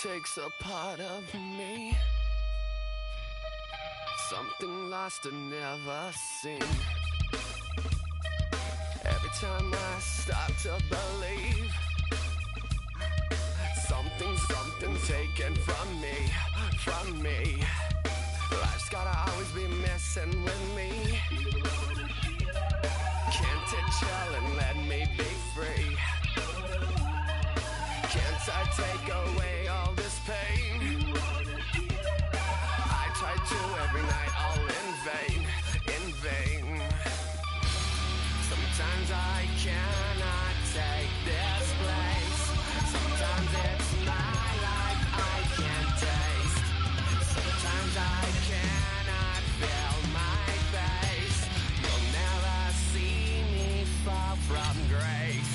takes a part of me. Something lost and never seen. Every time I stop to believe, something taken from me. Life's gotta always be messing with me. Can't it chill and let me be free? Can't I take away all this pain? I try to every night, all in vain. Sometimes I cannot take this place. Sometimes it's my life I can't taste. Sometimes I cannot feel my face. You'll never see me fall from grace.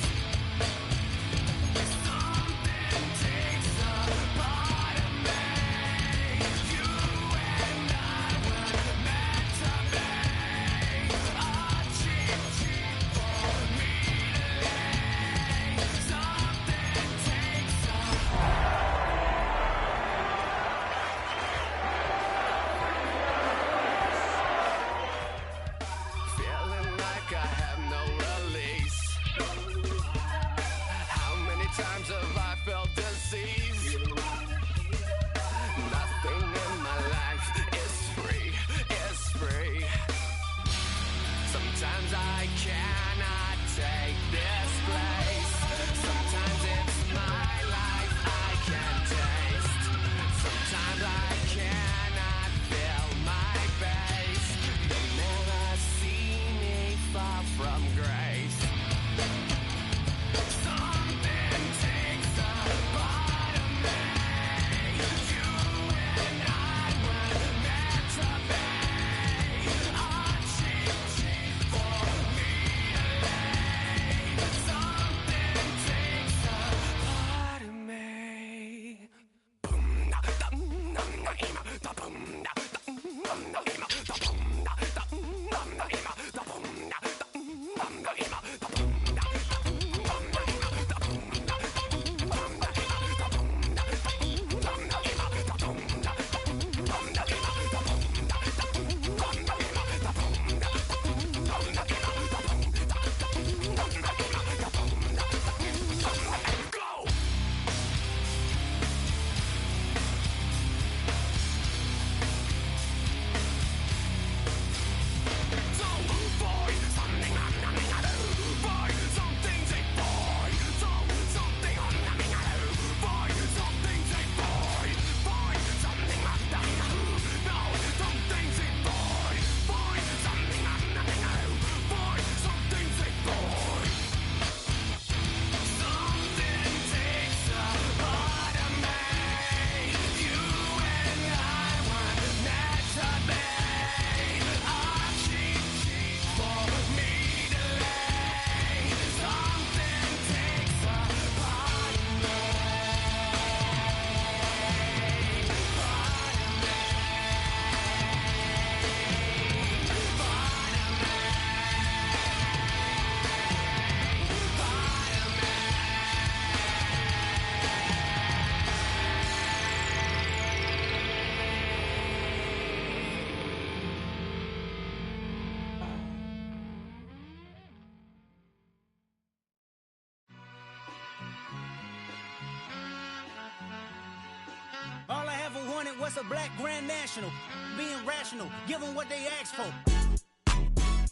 Times have I felt disease? Nothing in my life is free. Sometimes I cannot take this place. Sometimes it's my life I can't taste. Sometimes I cannot feel my face. You'll never see me fall from grace. All I ever wanted was a black grand national. Being rational, give them what they ask for.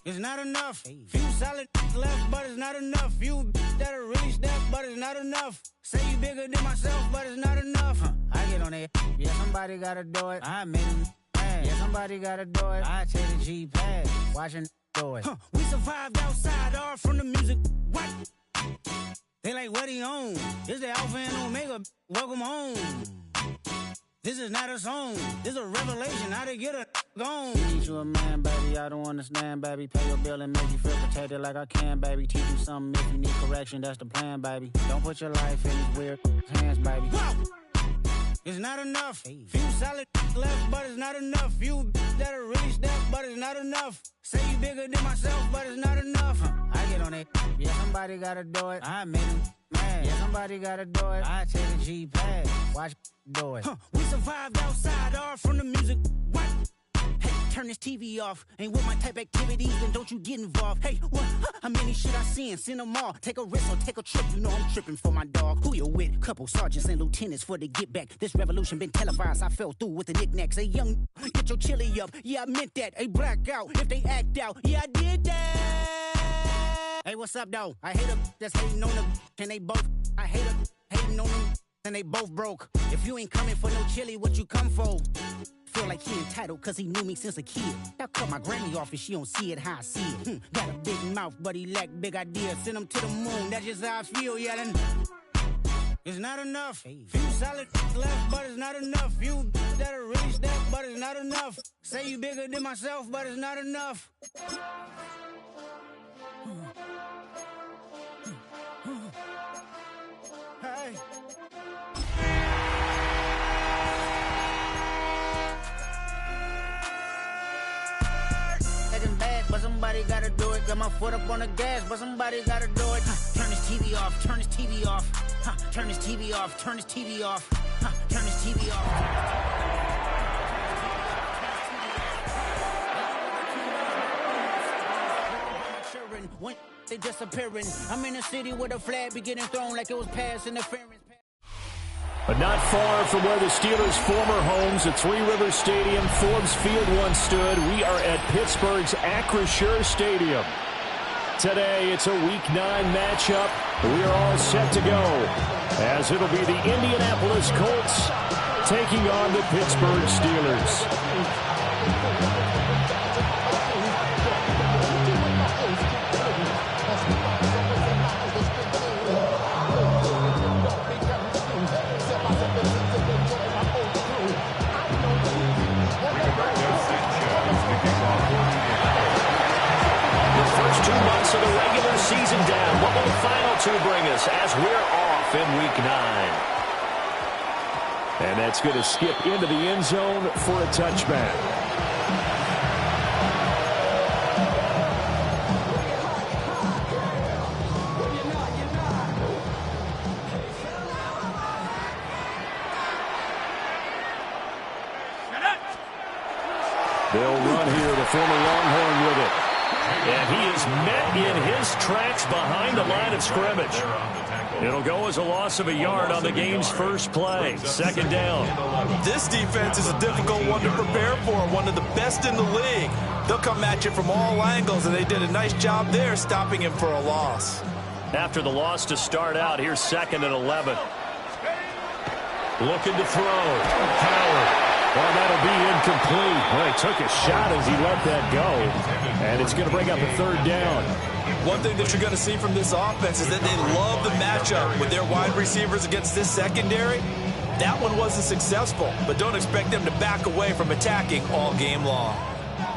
It's not enough. Few solid left, but it's not enough. Few that'll really step, but it's not enough. Say you bigger than myself, but it's not enough. I get on it. Yeah, somebody gotta do it. I made him mad. Yeah, somebody gotta do it. I take the G-pad. Watching do it. We survived outside, all from the music. What? They like, what he on? This the Alpha and Omega. Welcome home. This is not a song. This is a revelation. How to get a gone. Teach you a man, baby. I don't understand, baby. Pay your bill and make you feel protected like I can, baby. Teach you something if you need correction. That's the plan, baby. Don't put your life in these weird hands, baby. Whoa! It's not enough. Few solid left, but it's not enough. Few that'll really step, but it's not enough. Say you bigger than myself, but it's not enough. I get on it. Yeah, somebody gotta do it. I made him mad. mad. Yeah, somebody gotta do it. I take a G-Pad. Watch do it. We survived outside, all from the music. What? Hey, turn this TV off. Ain't with my type activities, then don't you get involved. Hey, what? How many shit I seen? Send them all. Take a risk or take a trip. You know I'm tripping for my dog. Who you with? Couple sergeants and lieutenants for the get back. This revolution been televised. I fell through with the knickknacks. Hey, young, get your chili up. Yeah, I meant that. Hey, black out if they act out. Yeah, I did that. Hey, what's up, though? I hate them that's hating on them, and they both. I hate them hating on them, and they both broke. If you ain't coming for no chili, what you come for? Feel like he entitled cause he knew me since a kid. I cut my granny off and she don't see it how I see it. Got a big mouth but he lack big ideas. Send him to the moon, that's just how I feel, yelling. It's not enough. Few solid left, but it's not enough. Few that'll really step, but it's not enough. Say you bigger than myself, but it's not enough. Hey. But somebody gotta do it. Got my foot up on the gas, but somebody gotta do it. Turn this TV off, turn this TV off. Turn this TV off, turn this TV off. Turn this TV off. When they disappearing, I'm in a city where the flag be getting thrown like it was pass interference. But not far from where the Steelers' former homes at Three Rivers Stadium, Forbes Field once stood, we are at Pittsburgh's Acrisure Stadium. Today, it's a Week 9 matchup. We are all set to go, as it'll be the Indianapolis Colts taking on the Pittsburgh Steelers. Of the regular season down. What will the final two bring us as we're off in Week 9? And that's going to skip into the end zone for a touchback. They'll run here, the former Longhorn with it. And he is met in his tracks behind the line of scrimmage. It'll go as a loss of a yard on the game's first play. Second down. This defense is a difficult one to prepare for, one of the best in the league. They'll come at you from all angles, and they did a nice job there stopping him for a loss. After the loss to start out, here's 2nd and 11. Looking to throw. Howard. Well, that'll be incomplete. Well, he took a shot as he let that go. And it's going to bring up a 3rd down. One thing that you're going to see from this offense is that they love the matchup with their wide receivers against this secondary. That one wasn't successful, but don't expect them to back away from attacking all game long.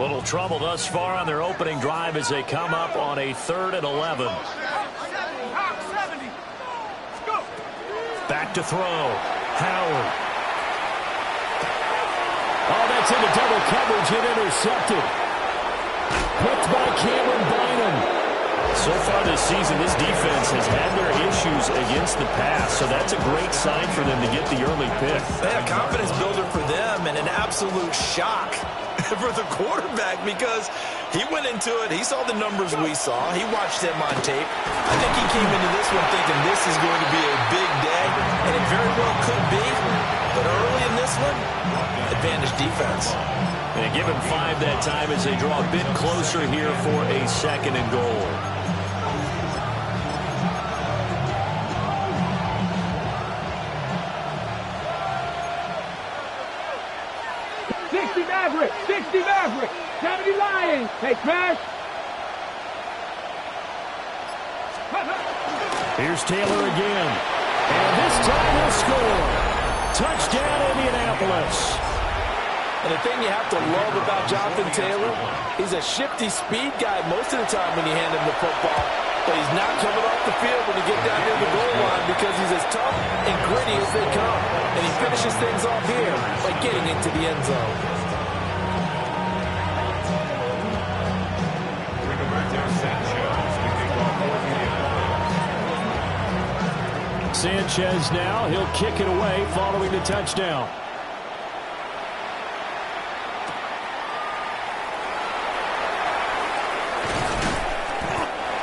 Little trouble thus far on their opening drive as they come up on a 3rd and 11. Back to throw. Howard. Oh, that's into double coverage and intercepted. Picked by Cameron Bynum. So far this season, this defense has had their issues against the pass, so that's a great sign for them to get the early pick. A confidence builder for them and an absolute shock for the quarterback because he went into it. He saw the numbers we saw. He watched them on tape. I think he came into this one thinking this is going to be a big day, and it very well could be. But early in this one, advantage defense. And give him 5 that time as they draw a bit closer here for a 2nd and goal. Maverick, 60 Maverick, 70 Lions. Hey, Crash. Here's Taylor again. And this time he'll score. Touchdown, Indianapolis. And the thing you have to love about Jonathan Taylor, he's a shifty speed guy most of the time when you hand him the football. But he's not coming off the field when you get down near the goal line because he's as tough and gritty as they come. And he finishes things off here by getting into the end zone. Sanchez now. He'll kick it away following the touchdown.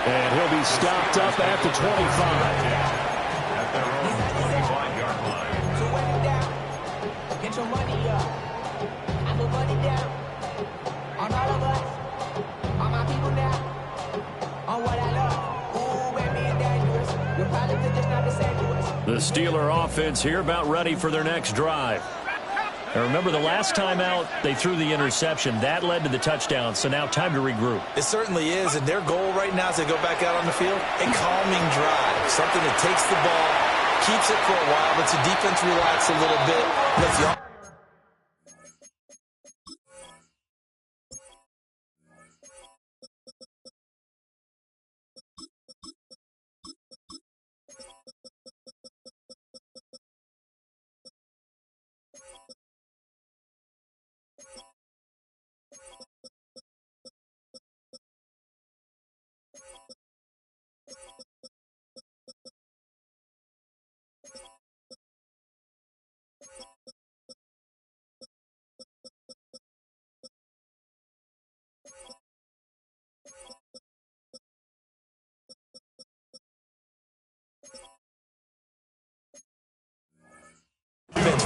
And he'll be stopped up at the 25. At their own 25-yard line. So run it down. Get your money up. I put money down. On all of us. On my people now. On what I love. Ooh, baby, it's dangerous. Your politics is just not the same to us. The Steeler offense here about ready for their next drive. Now remember, the last time out, they threw the interception. That led to the touchdown, so now time to regroup. It certainly is, and their goal right now as they go back out on the field, a calming drive, something that takes the ball, keeps it for a while, lets the defense relax a little bit, lets the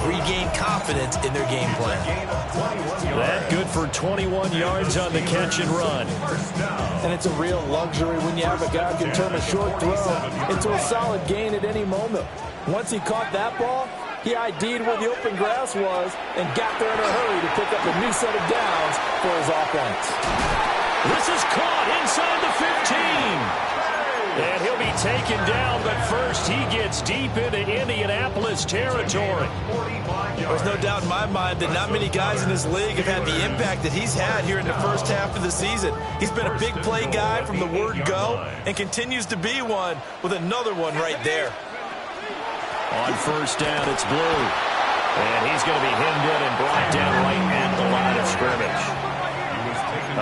regain confidence in their game plan. That good for 21 yards on the catch and run. And it's a real luxury when you have a guy who can turn a short throw into a solid gain at any moment. Once he caught that ball, he ID'd where the open grass was and got there in a hurry to pick up a new set of downs for his offense. This is caught inside the 15. And he'll be taken down, but first he gets deep into Indianapolis territory. There's no doubt in my mind that not many guys in this league have had the impact that he's had here in the first half of the season. He's been a big play guy from the word go and continues to be one with another one right there. On first down, it's Blue. And he's going to be hemmed in and brought down right at the line of scrimmage.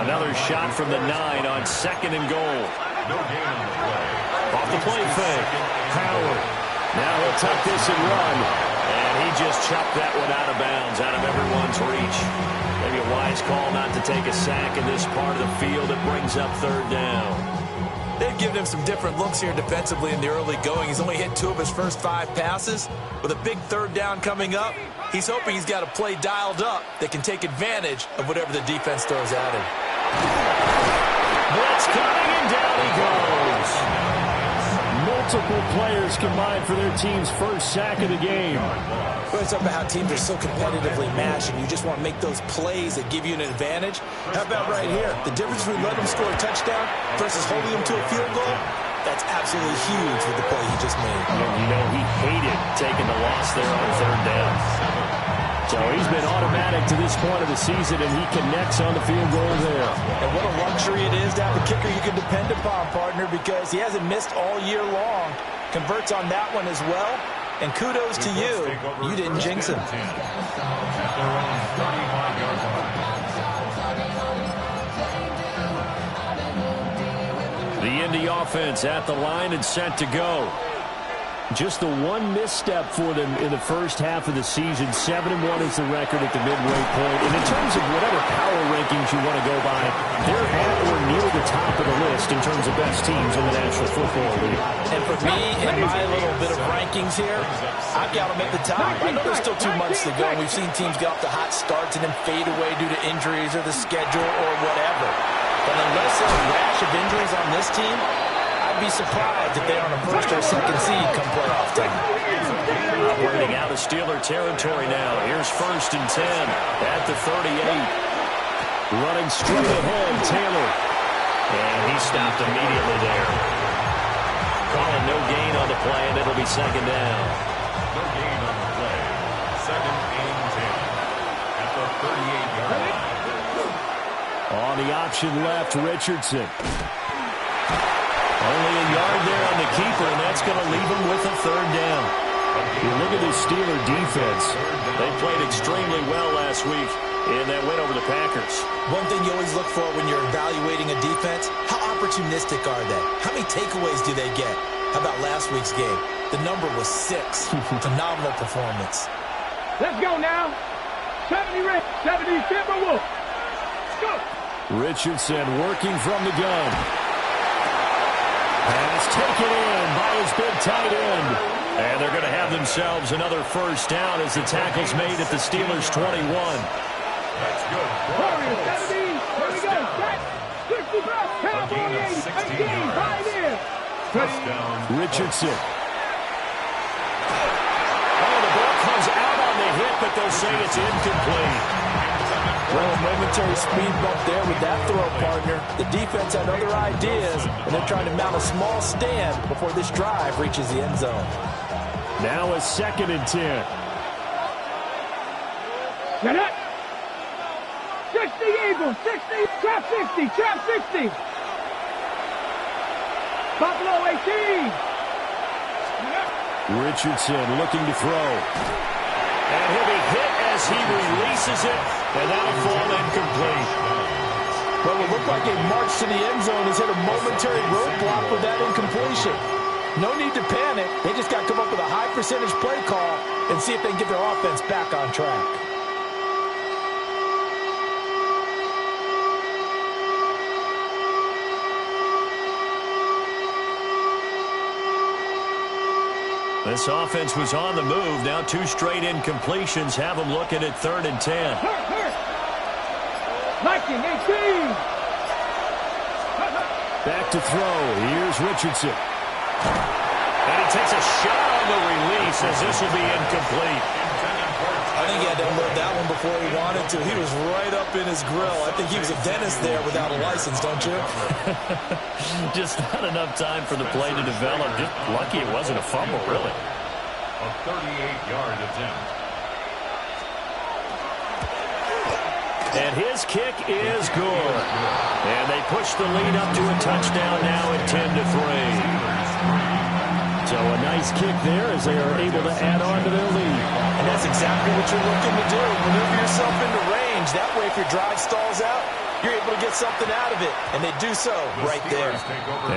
Another shot from the 9 on second and goal. Off the play fake. Howard. Now he'll tuck this and run. And he just chucked that one out of bounds, out of everyone's reach. Maybe a wise call not to take a sack in this part of the field. It brings up third down. They've given him some different looks here defensively in the early going. He's only hit 2 of his first 5 passes. With a big third down coming up, he's hoping he's got a play dialed up that can take advantage of whatever the defense throws at him. Blitz coming, and down he goes. Multiple players combined for their team's first sack of the game. We're talking about how teams are so competitively matched, and you just want to make those plays that give you an advantage. How about right here? The difference between letting them score a touchdown versus holding them to a field goal, that's absolutely huge with the play he just made. You know, he hated taking the loss there on third down. So he's been automatic to this point of the season, and he connects on the field goal there. And what a luxury it is to have a kicker you can depend upon, partner, because he hasn't missed all year long. Converts on that one as well. And kudos to you. You didn't jinx him. The Indy offense at the line and set to go. Just the one misstep for them in the first half of the season. 7-1 is the record at the midway point. And in terms of whatever power rankings you want to go by, they're at or near the top of the list in terms of best teams in the National Football League. And for me, in my little bit of rankings here, I've got them at the top. I know there's still 2 months to go. We've seen teams get off the hot starts and then fade away due to injuries or the schedule or whatever. But unless there's a rash of injuries on this team, I'd be surprised if they're on a first or second seed come playoff time. Operating out of Steeler territory now. Here's first and 10 at the 38. Running straight ahead, Taylor. And he stopped immediately there. Calling no gain on the play, and it'll be second down. No gain on the play. Second and 10 at the 38-yard line. On the option left, Richardson. Only a yard there on the keeper, and that's going to leave him with a third down. You look at this Steeler defense. They played extremely well last week in that win over the Packers. One thing you always look for when you're evaluating a defense, how opportunistic are they? How many takeaways do they get? How about last week's game? The number was 6. Phenomenal performance. Let's go now. 70 Red, 70 Timberwolves. Let's go. Richardson working from the gun. Pass taken in by his big tight end. And they're going to have themselves another first down as the tackle's made at the Steelers' 21. That's good. Warriors, 70. Here we go. Set. 60 back. Cowboy 80. 18. Right in. Touchdown. Richardson. Oh, the ball comes out on the hit, but they'll say it's incomplete. Well, a momentary speed bump there with that throw, partner. The defense had other ideas, and they're trying to mount a small stand before this drive reaches the end zone. Now a 2nd and 10. Get up. 60 Eagles. 60. Trap 60. Trap 60. Buffalo 18. Richardson looking to throw. And he'll be hit as he releases it, and that'll fall incomplete. Well, it looked like a march to the end zone has hit a momentary roadblock with that incompletion. No need to panic. They just got to come up with a high percentage play call and see if they can get their offense back on track. This offense was on the move. Now 2 straight incompletions have them looking at 3rd and 10. Viking 18. Back to throw. Here's Richardson. And he takes a shot on the release as this will be incomplete. I think he had to unload that one before he wanted to. He was right up in his grill. I think he was a dentist there without a license, don't you? Just not enough time for the play to develop. Just lucky it wasn't a fumble, really. A 38-yard attempt. And his kick is good. And they push the lead up to a touchdown now at 10-3. So a nice kick there as they are able to add on to their lead. And that's exactly what you're looking to do. Maneuver yourself into range. That way, if your drive stalls out, you're able to get something out of it. And they do so right there.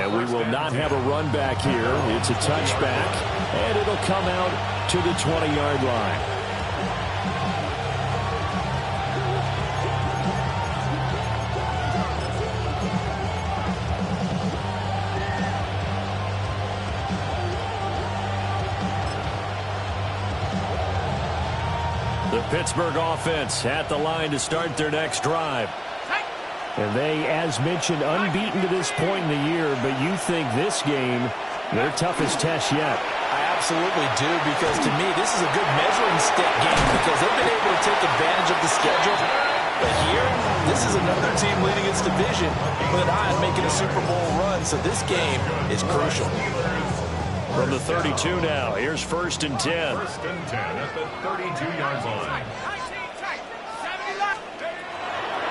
And we will not have a run back here. It's a touchback. And it'll come out to the 20-yard line. The Pittsburgh offense at the line to start their next drive. And they, as mentioned, unbeaten to this point in the year, but you think this game, their toughest test yet. I absolutely do, because to me, this is a good measuring stick game because they've been able to take advantage of the schedule. But here, this is another team leading its division with an eye on making a Super Bowl run, so this game is crucial. From the 32 now, here's 1st and 10. 1st and 10 at the 32-yard line.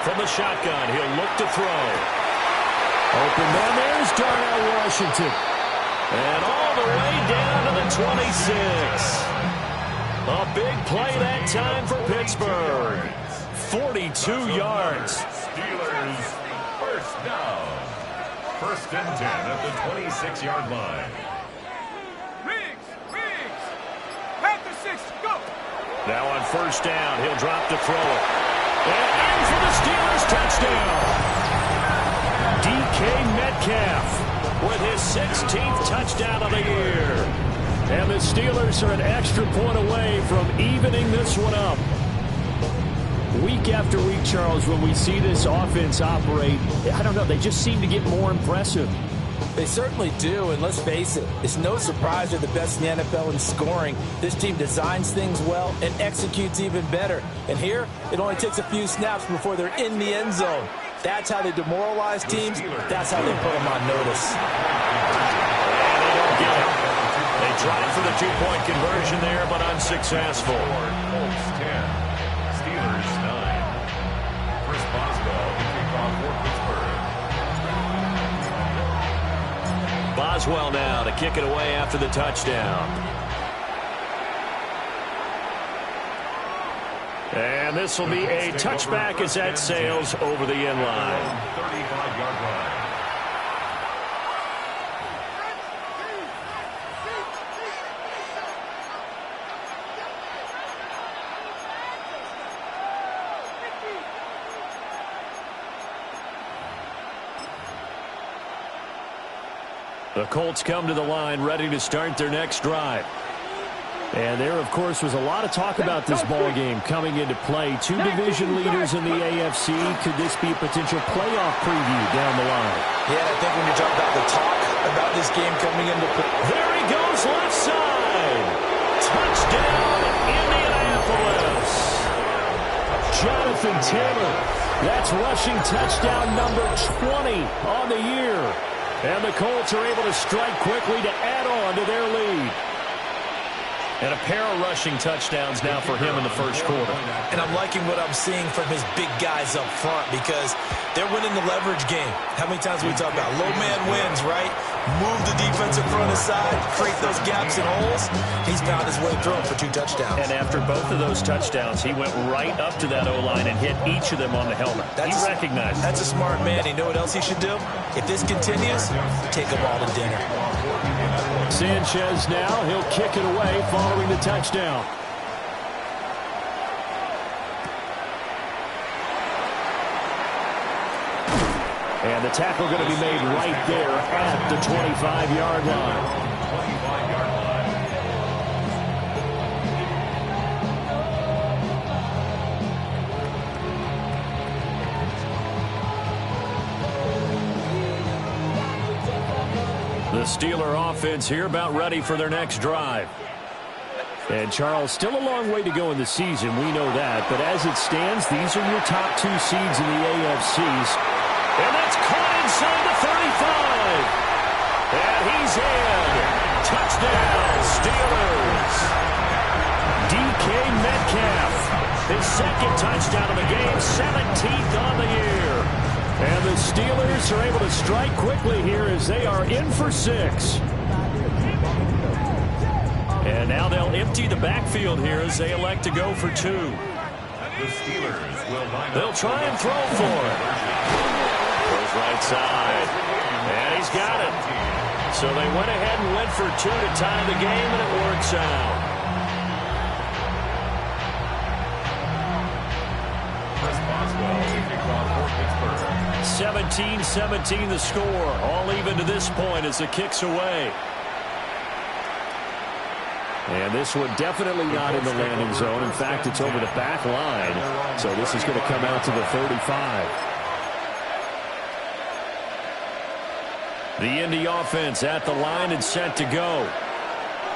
From the shotgun, he'll look to throw. Open man, there's Darnell Washington. And all the way down to the 26. A big play that time for Pittsburgh. 42 yards. Steelers first down. 1st and 10 at the 26-yard line. Now on 1st down, he'll drop to throw it. And in for the Steelers touchdown. DK Metcalf with his 16th touchdown of the year. And the Steelers are an extra point away from evening this one up. Week after week, Charles, when we see this offense operate, I don't know, they just seem to get more impressive. They certainly do, and let's face it, it's no surprise they're the best in the NFL in scoring. This team designs things well and executes even better. And here, it only takes a few snaps before they're in the end zone. That's how they demoralize teams. That's how they put them on notice. And they don't get it. They tried for the 2-point conversion there, but unsuccessful. Colts 10, Steelers 9. Chris Boswell, the kickoff for Pittsburgh. Boswell now to kick it away after the touchdown. And this will be a touchback as that sails over the end line. 35-yard line. The Colts come to the line ready to start their next drive. And there, of course, was a lot of talk about this ball game coming into play. Two division leaders in the AFC. Could this be a potential playoff preview down the line? Yeah, I think when you talk about the talk about this game coming into play. There he goes, left side. Touchdown, Indianapolis. Jonathan Taylor. That's rushing touchdown number 20 on the year. And the Colts are able to strike quickly to add on to their lead. And a pair of rushing touchdowns now for him in the first quarter. And I'm liking what I'm seeing from his big guys up front because they're winning the leverage game. How many times we talk about low man wins, right? Move the defensive front aside, create those gaps and holes. He's found his way through them for 2 touchdowns. And after both of those touchdowns, he went right up to that O-line and hit each of them on the helmet. He recognized it. That's a smart man. You know what else he should do? If this continues, take them all to dinner. Sanchez now, he'll kick it away following the touchdown. And the tackle going to be made right there at the 25-yard line. The Steeler offense here about ready for their next drive. And, Charles, still a long way to go in the season. We know that. But as it stands, these are your top 2 seeds in the AFCs. And that's caught inside the 35. And he's in. Touchdown, Steelers. DK Metcalf. His second touchdown of the game, 17th on the year. And the Steelers are able to strike quickly here as they are in for 6. And now they'll empty the backfield here as they elect to go for 2. The Steelers will line up. They'll try and throw for it. Goes right side. And he's got it. So they went ahead and went for 2 to tie the game, and it works out. 17-17 the score. All even to this point as the kick's away. And this one definitely not in the landing zone. In fact, it's over the back line. So this is going to come out to the 35. The Indy offense at the line and set to go.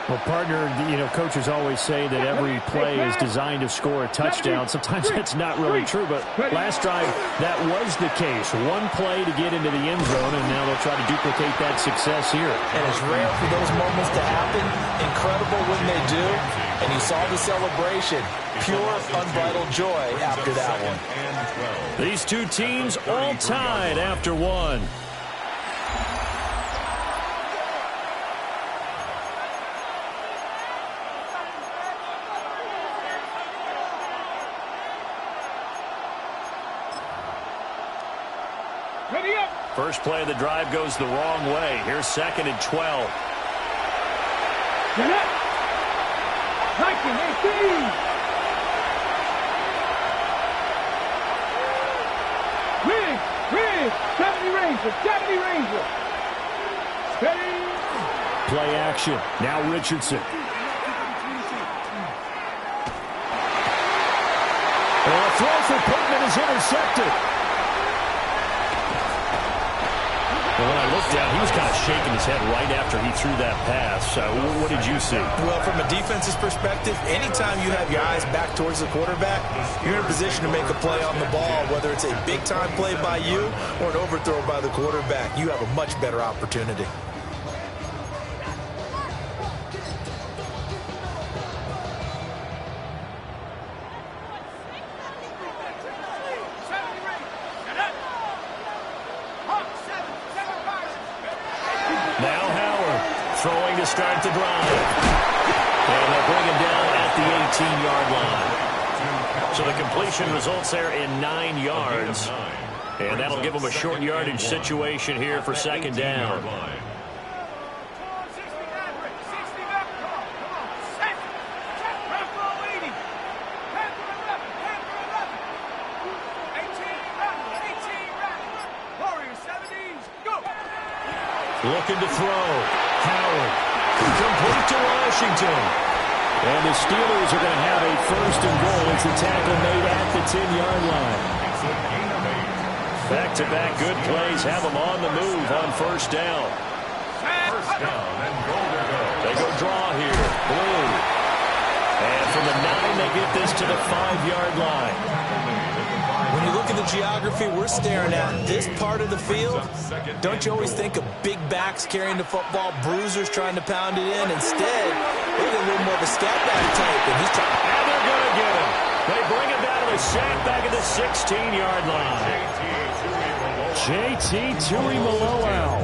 Well, partner, coaches always say that every play is designed to score a touchdown. Sometimes that's not really true, but last drive, that was the case. One play to get into the end zone, and now they'll try to duplicate that success here. And it's rare for those moments to happen. Incredible when they do. And you saw the celebration. Pure, unbridled joy after that one. These two teams all tied after one. First play of the drive goes the wrong way. Here's 2nd and 12. Get it! 19-18! Rig! 70 Ranger! Steady! Play action. Now Richardson. And a throw for Pittman is intercepted. Well, when I looked down, he was kind of shaking his head right after he threw that pass. What did you see? Well, from a defense's perspective, anytime you have your eyes back towards the quarterback, you're in a position to make a play on the ball, whether it's a big-time play by you or an overthrow by the quarterback. You have a much better opportunity. Start the drive. And they'll bring him down at the 18-yard line. So the completion results there in 9 yards. And that'll give them a short yardage situation here for 2nd down. Looking to throw. Howard. Complete to Washington. And the Steelers are going to have a first and goal as the tackle made at the 10-yard line. Back-to-back good plays have them on the move on first down. First down and goal to go. They go draw here. Blue. And from the 9, they get this to the 5-yard line. When you look at the geography we're staring at, this part of the field, don't you always think of big backs carrying the football, bruisers trying to pound it in? Instead, they're a little more of a scat back type. And he's trying. And they're going to get him. They bring him down to the sack back at the 16-yard line. JT Tuimoloau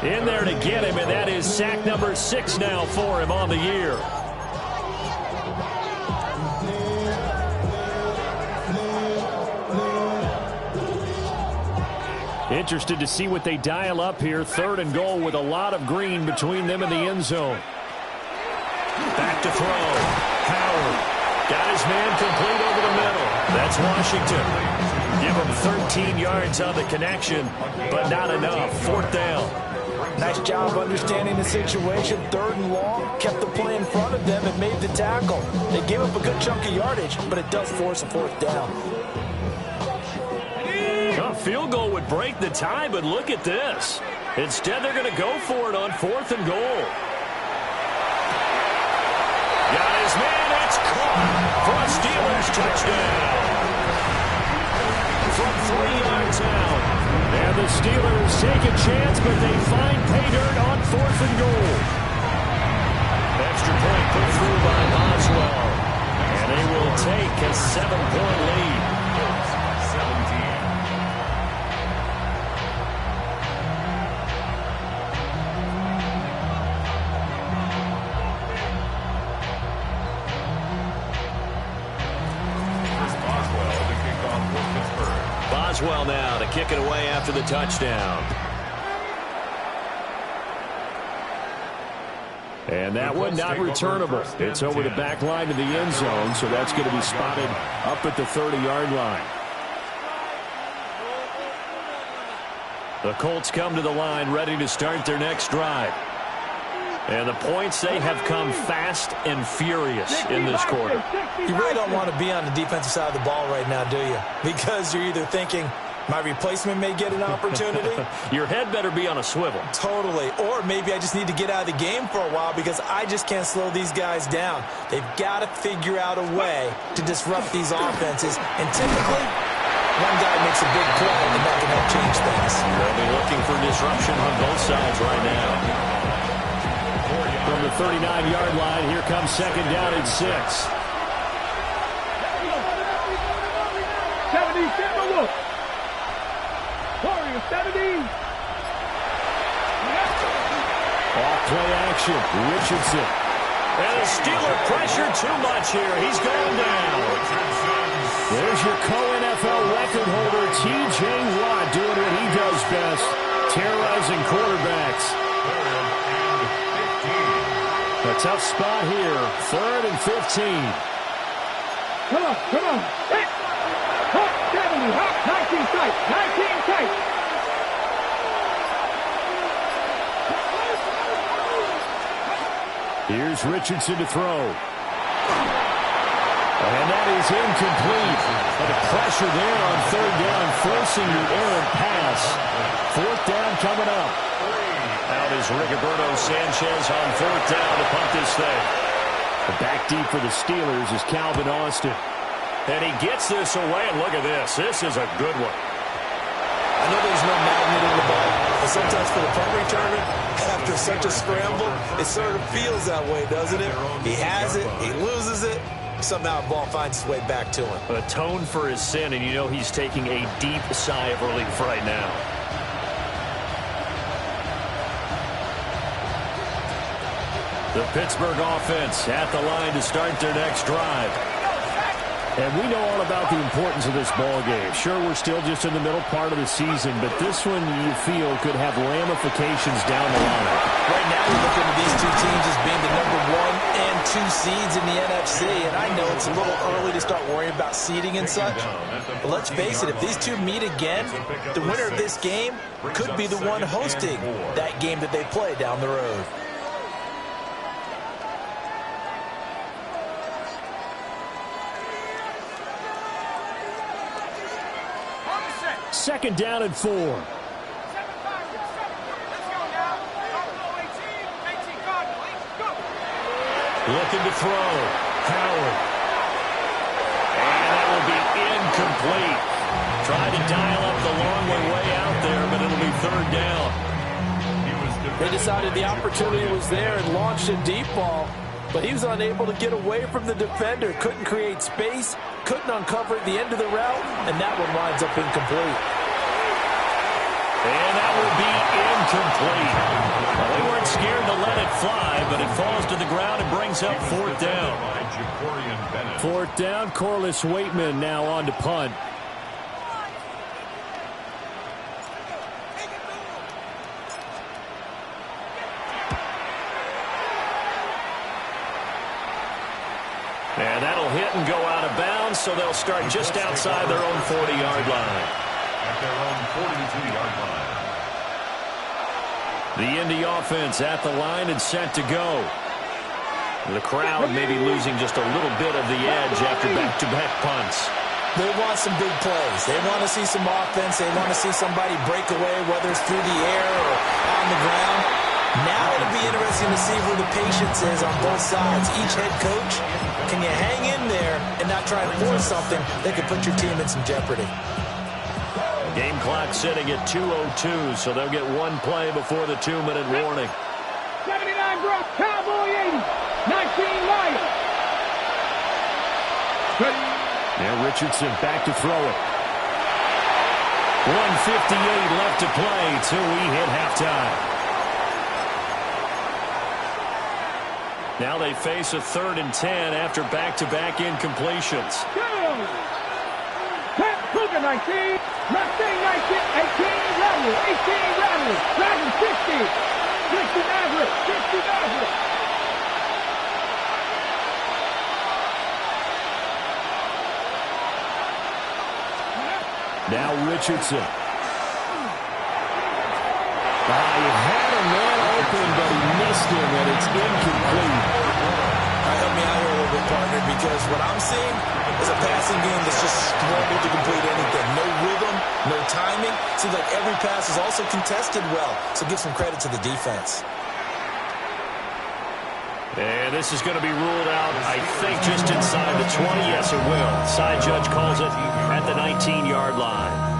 in there to get him, and that is sack number 6 now for him on the year. Interested to see what they dial up here. 3rd and goal with a lot of green between them and the end zone. Back to throw. Howard got his man complete over the middle. That's Washington. Give him 13 yards on the connection, but not enough. 4th down. Nice job understanding the situation. 3rd and long, kept the play in front of them and made the tackle. They gave up a good chunk of yardage, but it does force a 4th down. A field goal would break the tie, but look at this. Instead, they're going to go for it on 4th and goal. Got his man. It's caught for a Steelers touchdown. From 3 yards out. And the Steelers take a chance, but they find pay dirt on 4th and goal. Extra point put through by Boswell. And they will take a 7-point lead. 17. Boswell now to kick it away after the touchdown. And that one not returnable. It's over the back line to the end zone, so that's going to be spotted up at the 30-yard line. The Colts come to the line ready to start their next drive. And the points, they have come fast and furious in this quarter. You really don't want to be on the defensive side of the ball right now, do you? Because you're either thinking, my replacement may get an opportunity. Your head better be on a swivel. Totally. Or maybe I just need to get out of the game for a while because I just can't slow these guys down. They've got to figure out a way to disrupt these offenses. And typically, one guy makes a big play and that can help change things. They'll be looking for disruption on both sides right now. From the 39-yard line, here comes 2nd down and 6. 70, look. Warriors, 70. Off play action, Richardson. And the Steeler pressure too much here. He's gone down. There's your co-NFL record holder, T.J. Watt, doing what he does best, terrorizing quarterbacks. A tough spot here. 3rd and 15. Come on. Hit. Hot 70. Hot 19 tight. 19 tight. Here's Richardson to throw. And that is incomplete. And the pressure there on 3rd down, forcing the errant pass. 4th down coming up. Out is Rigoberto Sanchez on 4th down to punt this thing. Back deep for the Steelers is Calvin Austin. And he gets this away, and look at this. This is a good one. I know there's no magnet in the ball, but sometimes for the punt returner, after such a scramble, it sort of feels that way, doesn't it? He has it, he loses it, somehow the ball finds its way back to him. Atone for his sin, and you know he's taking a deep sigh of relief right now. The Pittsburgh offense at the line to start their next drive. And we know all about the importance of this ball game. Sure, we're still just in the middle part of the season, but this one you feel could have ramifications down the line. Right now, you're looking at these two teams as being the number 1 and 2 seeds in the NFC, and I know it's a little early to start worrying about seeding and such, but let's face it, if these two meet again, the winner of this game could be the one hosting that game that they play down the road. Second down and 4. Looking to throw. Howard. And that will be incomplete. Tried to dial up the long way out there, but it'll be third down. They decided the opportunity was there and launched a deep ball, but he was unable to get away from the defender. Couldn't create space, couldn't uncover the end of the route, and that one winds up incomplete. And that will be incomplete. Well, they weren't scared to let it fly, but it falls to the ground and brings up fourth down. Fourth down, Corliss Waitman now on to punt. And that'll hit and go out of bounds, so they'll start just outside their own 40-yard line. At their own 42-yard line. The Indy offense at the line and set to go. The crowd may be losing just a little bit of the edge after back-to-back punts. They want some big plays. They want to see some offense. They want to see somebody break away, whether it's through the air or on the ground. Now it'll be interesting to see where the patience is on both sides. Each head coach, can you hang in there and not try and force something that could put your team in some jeopardy? Game clock sitting at 2:02, so they'll get one play before the 2-minute warning. 79 Brock, Cowboy 80, 19 Lions. Now Richardson back to throw it. 1:58 left to play till we hit halftime. Now they face a 3rd and 10 after back-to-back incompletions. Cougar 19, Mustang 19, 18 Rebel, 18 Rebel, Dragon 60, 60 Maverick, 60 Maverick. Now Richardson. He had a man open, but he missed him, and it's incomplete. Help me out here a little bit, partner, because what I'm seeing is a passing game that's just struggled to complete anything. No rhythm, no timing. Seems like every pass is also contested well, so give some credit to the defense. And this is going to be ruled out, I think, just inside the 20. Yes, it will. Side judge calls it at the 19-yard line.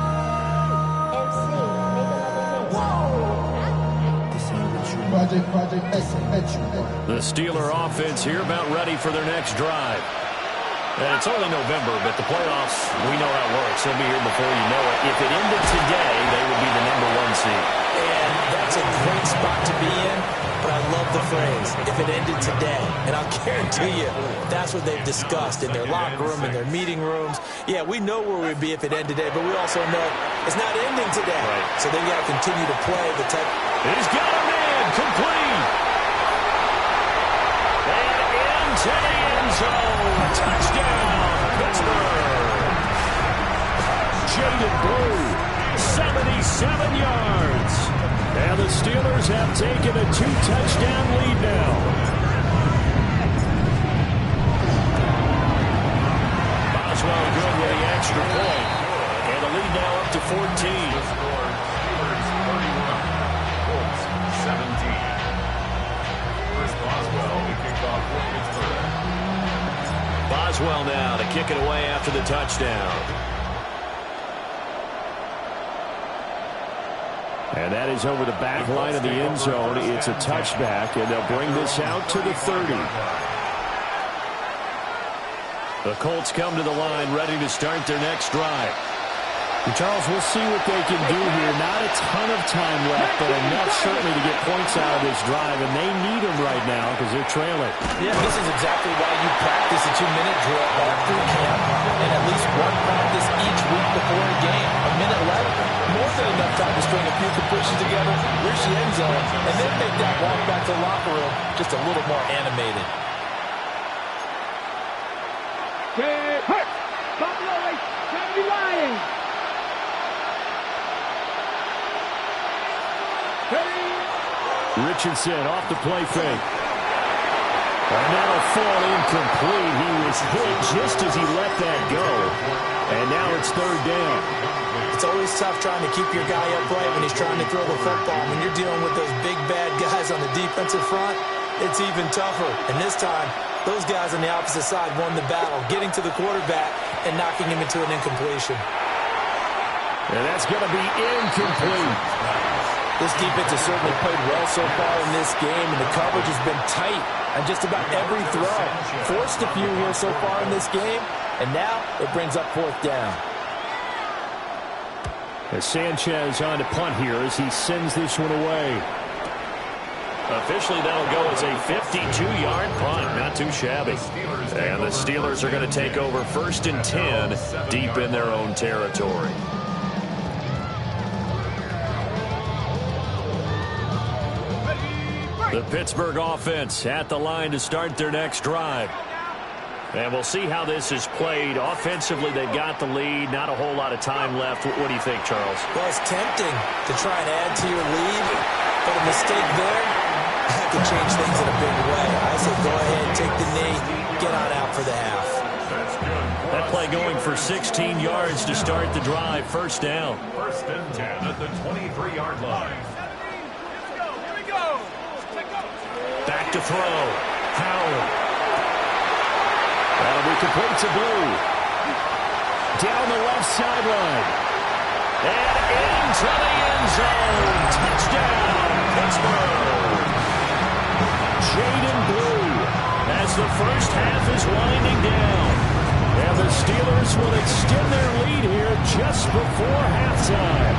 The Steeler offense here about ready for their next drive. And it's only November, but the playoffs, we know how it works. They'll be here before you know it. If it ended today, they would be the number 1 seed. And that's a great spot to be in, but I love the phrase, if it ended today. And I'll guarantee you, that's what they've discussed in their locker room, in their meeting rooms. Yeah, we know where we'd be if it ended today, but we also know it's not ending today. Right. So they've got to continue to play the type. He's got a man, complete. And into the end zone. Touchdown, Pittsburgh. Jaded Blue, 77 yards. And the Steelers have taken a 2-touchdown lead now. Boswell good with the extra point. And the lead now up to 14. Steelers 31, Colts 17. Chris Boswell to kick off for Pittsburgh. Boswell now to kick it away after the touchdown. And that is over the back line of the end zone. It's a touchback, and they'll bring this out to the 30. The Colts come to the line ready to start their next drive. And Charles, we'll see what they can do here. Not a ton of time left, but enough certainly to get points out of this drive, and they need them right now because they're trailing. Yeah, this is exactly why you practice a 2-minute drill all through camp and at least one practice each week before a game. A minute left, more than enough time to string a few completions together, reach the end zone, and then make that walk back to the locker room just a little more animated. Get hurt. Buffalo 70 Lions. Richardson off the play fake. And that'll fall incomplete. He was hit just as he let that go. And now it's third down. It's always tough trying to keep your guy upright when he's trying to throw the football. When you're dealing with those big, bad guys on the defensive front, it's even tougher. And this time, those guys on the opposite side won the battle, getting to the quarterback and knocking him into an incompletion. And that's going to be incomplete. This defense has certainly played well so far in this game, and the coverage has been tight on just about every throw. Forced a few here so far in this game, and now it brings up fourth down. As Sanchez on to punt here as he sends this one away. Officially, that'll go as a 52-yard punt. Not too shabby. And the Steelers are going to take over 1st and 10 deep in their own territory. The Pittsburgh offense at the line to start their next drive. And we'll see how this is played. Offensively, they've got the lead. Not a whole lot of time left. What do you think, Charles? Well, it's tempting to try and add to your lead, but a mistake there, that could change things in a big way. I say go ahead, take the knee, get on out for the half. That play going for 16 yards to start the drive. First down. 1st and 10 at the 23-yard line. Back to throw. Howard. That'll be complete to Blue. Down the left sideline. And into the end zone. Touchdown, Pittsburgh. Jaden Blue as the first half is winding down. And the Steelers will extend their lead here just before halftime.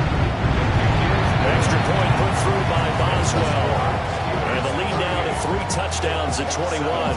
Extra point put through by Boswell. And the lead down to 3 touchdowns at 21.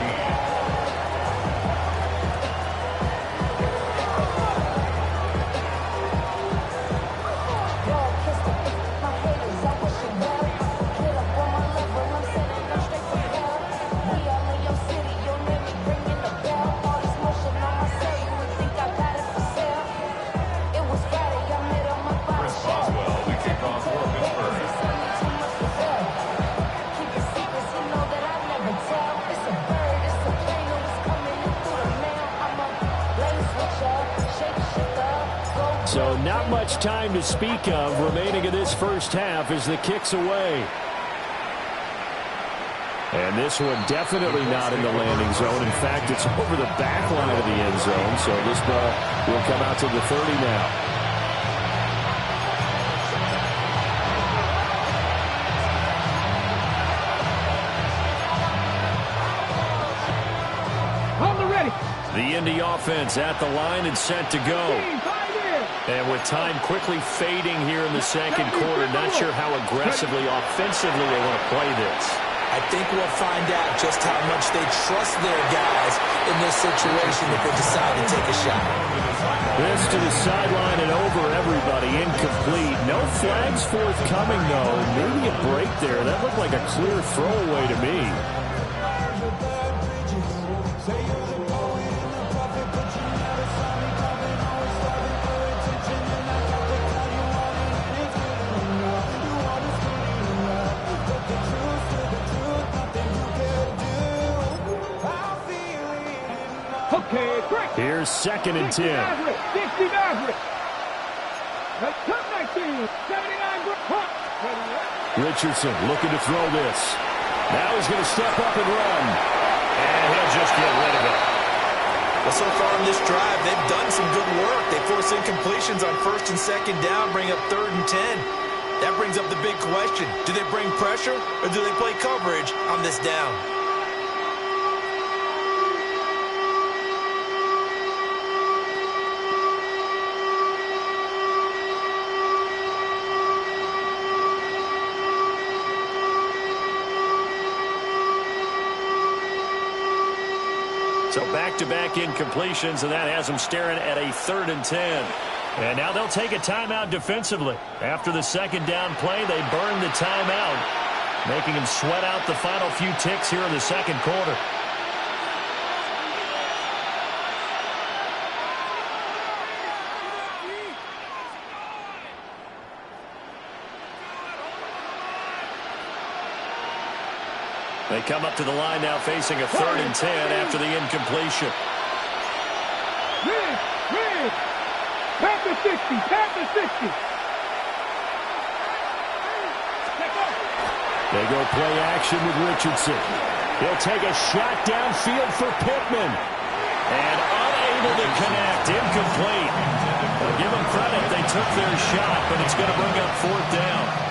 So not much time to speak of remaining in this first half as the kick's away. And this one definitely not in the landing zone. In fact, it's over the back line of the end zone. So this ball will come out to the 30 now. On the ready. The Indy offense at the line and set to go. And with time quickly fading here in the second quarter, not sure how aggressively, offensively they want to play this. I think we'll find out just how much they trust their guys in this situation if they decide to take a shot. This to the sideline and over everybody, incomplete. No flags forthcoming, though. Maybe a break there. That looked like a clear throwaway to me. Here's 2nd and 10. 60 Maverick. Cut 19. 79. Richardson looking to throw this. Now he's going to step up and run. And he'll just get rid of it. Well, so far in this drive, they've done some good work. They force incompletions on 1st and 2nd down, bring up 3rd and 10. That brings up the big question. Do they bring pressure or do they play coverage on this down? So back-to-back incompletions, and that has them staring at a 3rd and 10. And now they'll take a timeout defensively. After the second down play, they burn the timeout, making them sweat out the final few ticks here in the second quarter. They come up to the line now facing a 3rd and 10 after the incompletion. Red. Panther 60. Panther 60. They go play action with Richardson. He'll take a shot downfield for Pittman. And unable to connect. Incomplete. Well, give them credit. They took their shot, but it's going to bring up 4th down.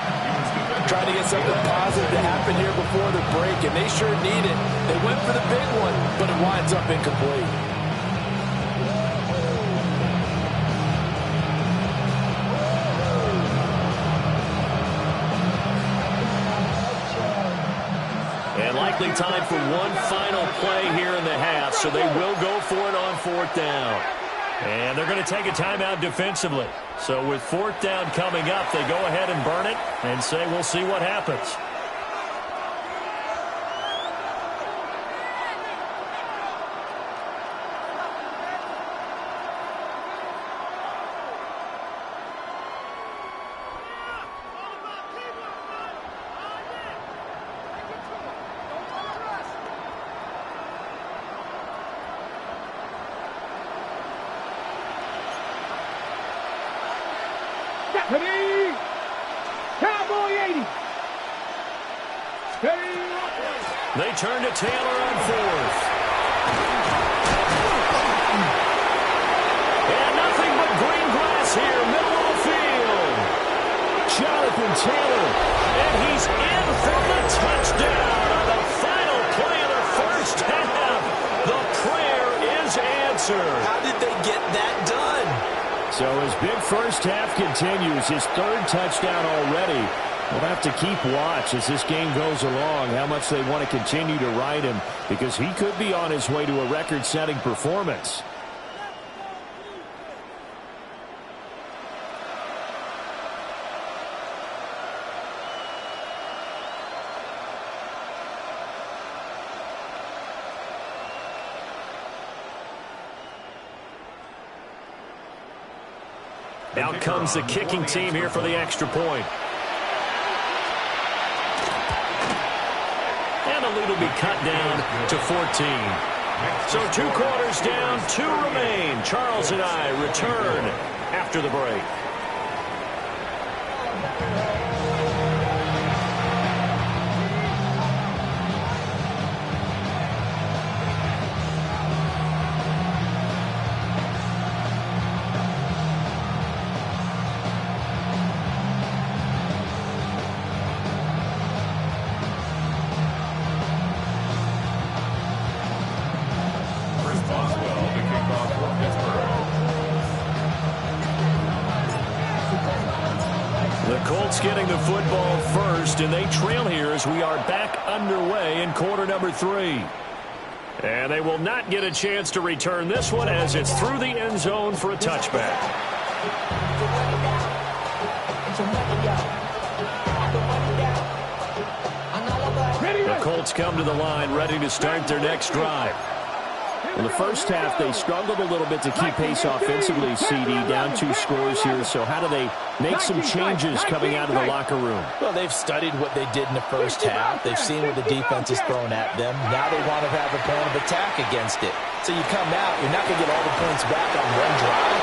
Trying to get something positive to happen here before the break, and they sure need it. They went for the big one, but it winds up incomplete. And likely time for one final play here in the half, so they will go for it on 4th down. And they're going to take a timeout defensively. So with 4th down coming up, they go ahead and burn it and say we'll see what happens. Steady. Cowboy 80. Steady. They turn to Taylor on 4th. And nothing but green grass here, middle of the field. Jonathan Taylor, and he's in for the touchdown on the final play of the first half. The prayer is answered. How did they get that done? So his big first half continues, his 3rd touchdown already. We'll have to keep watch as this game goes along, how much they want to continue to ride him, because he could be on his way to a record-setting performance. Out comes the kicking team here for the extra point. And the lead will be cut down to 14. So 2 quarters down, 2 remain. Charles and I return after the break. Colts getting the football first, and they trail here as we are back underway in quarter number 3. And they will not get a chance to return this one as it's through the end zone for a touchback. The Colts come to the line ready to start their next drive. In the first half, they struggled a little bit to keep pace offensively, CD, down 2 scores here. So how do they make some changes coming out of the locker room? Well, they've studied what they did in the first half. They've seen what the defense is throwing at them. Now they want to have a plan of attack against it. So you come out, you're not going to get all the points back on one drive,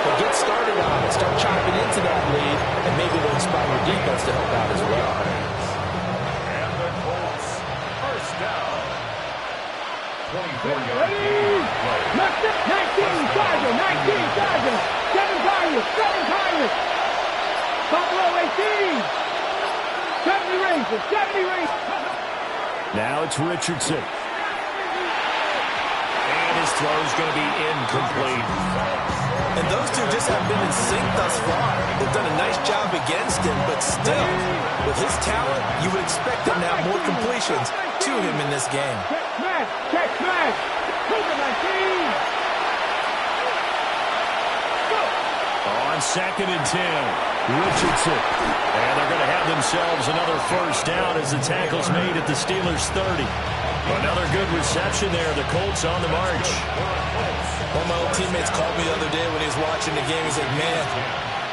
but get started on it. Start chopping into that lead, and maybe they'll inspire your defense to help out as well. And the Colts, first down. 24-yard Ready. Left up. 19 Chargers. 19 Chargers. 7 Chargers. 7 Chargers. Buffalo 18. 70 Rangers. 70 Rangers. Now it's Richardson. And his throw is going to be incomplete. And those two just haven't been in sync thus far. They've done a nice job against him, but still, with his talent, you would expect him to have more completions to him in this game. Check smash. Check smash. On 2nd and 10, Richardson. And they're going to have themselves another first down as the tackle's made at the Steelers' 30. Another good reception there. The Colts on the march. One of my old teammates called me the other day when he was watching the game. He's like, man,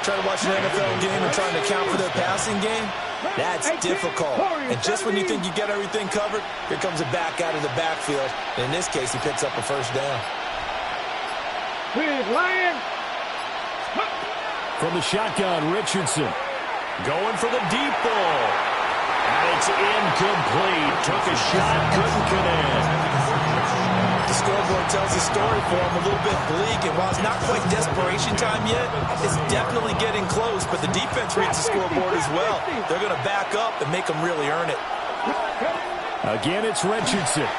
trying to watch an NFL game and trying to account for their passing game, that's difficult. And just when you think you get everything covered, here comes a back out of the backfield. And in this case, he picks up a first down. From the shotgun, Richardson going for the deep ball. And it's incomplete. Took a shot, couldn't connect. The scoreboard tells the story for him, a little bit bleak. And while it's not quite desperation time yet, it's definitely getting close. But the defense reads the scoreboard as well. They're going to back up and make them really earn it. Again, it's Richardson.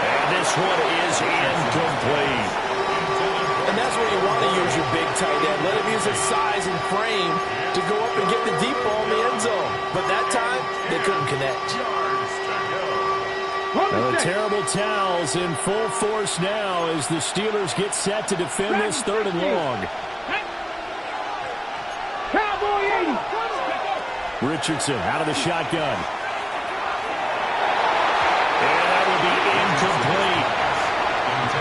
And this one is incomplete. And that's where you want to use your big tight end. Let him use his size and frame to go up and get the deep ball in the end zone. But that time, they couldn't connect. The terrible towels in full force now as the Steelers get set to defend this 3rd and long. Richardson out of the shotgun. And that will be incomplete.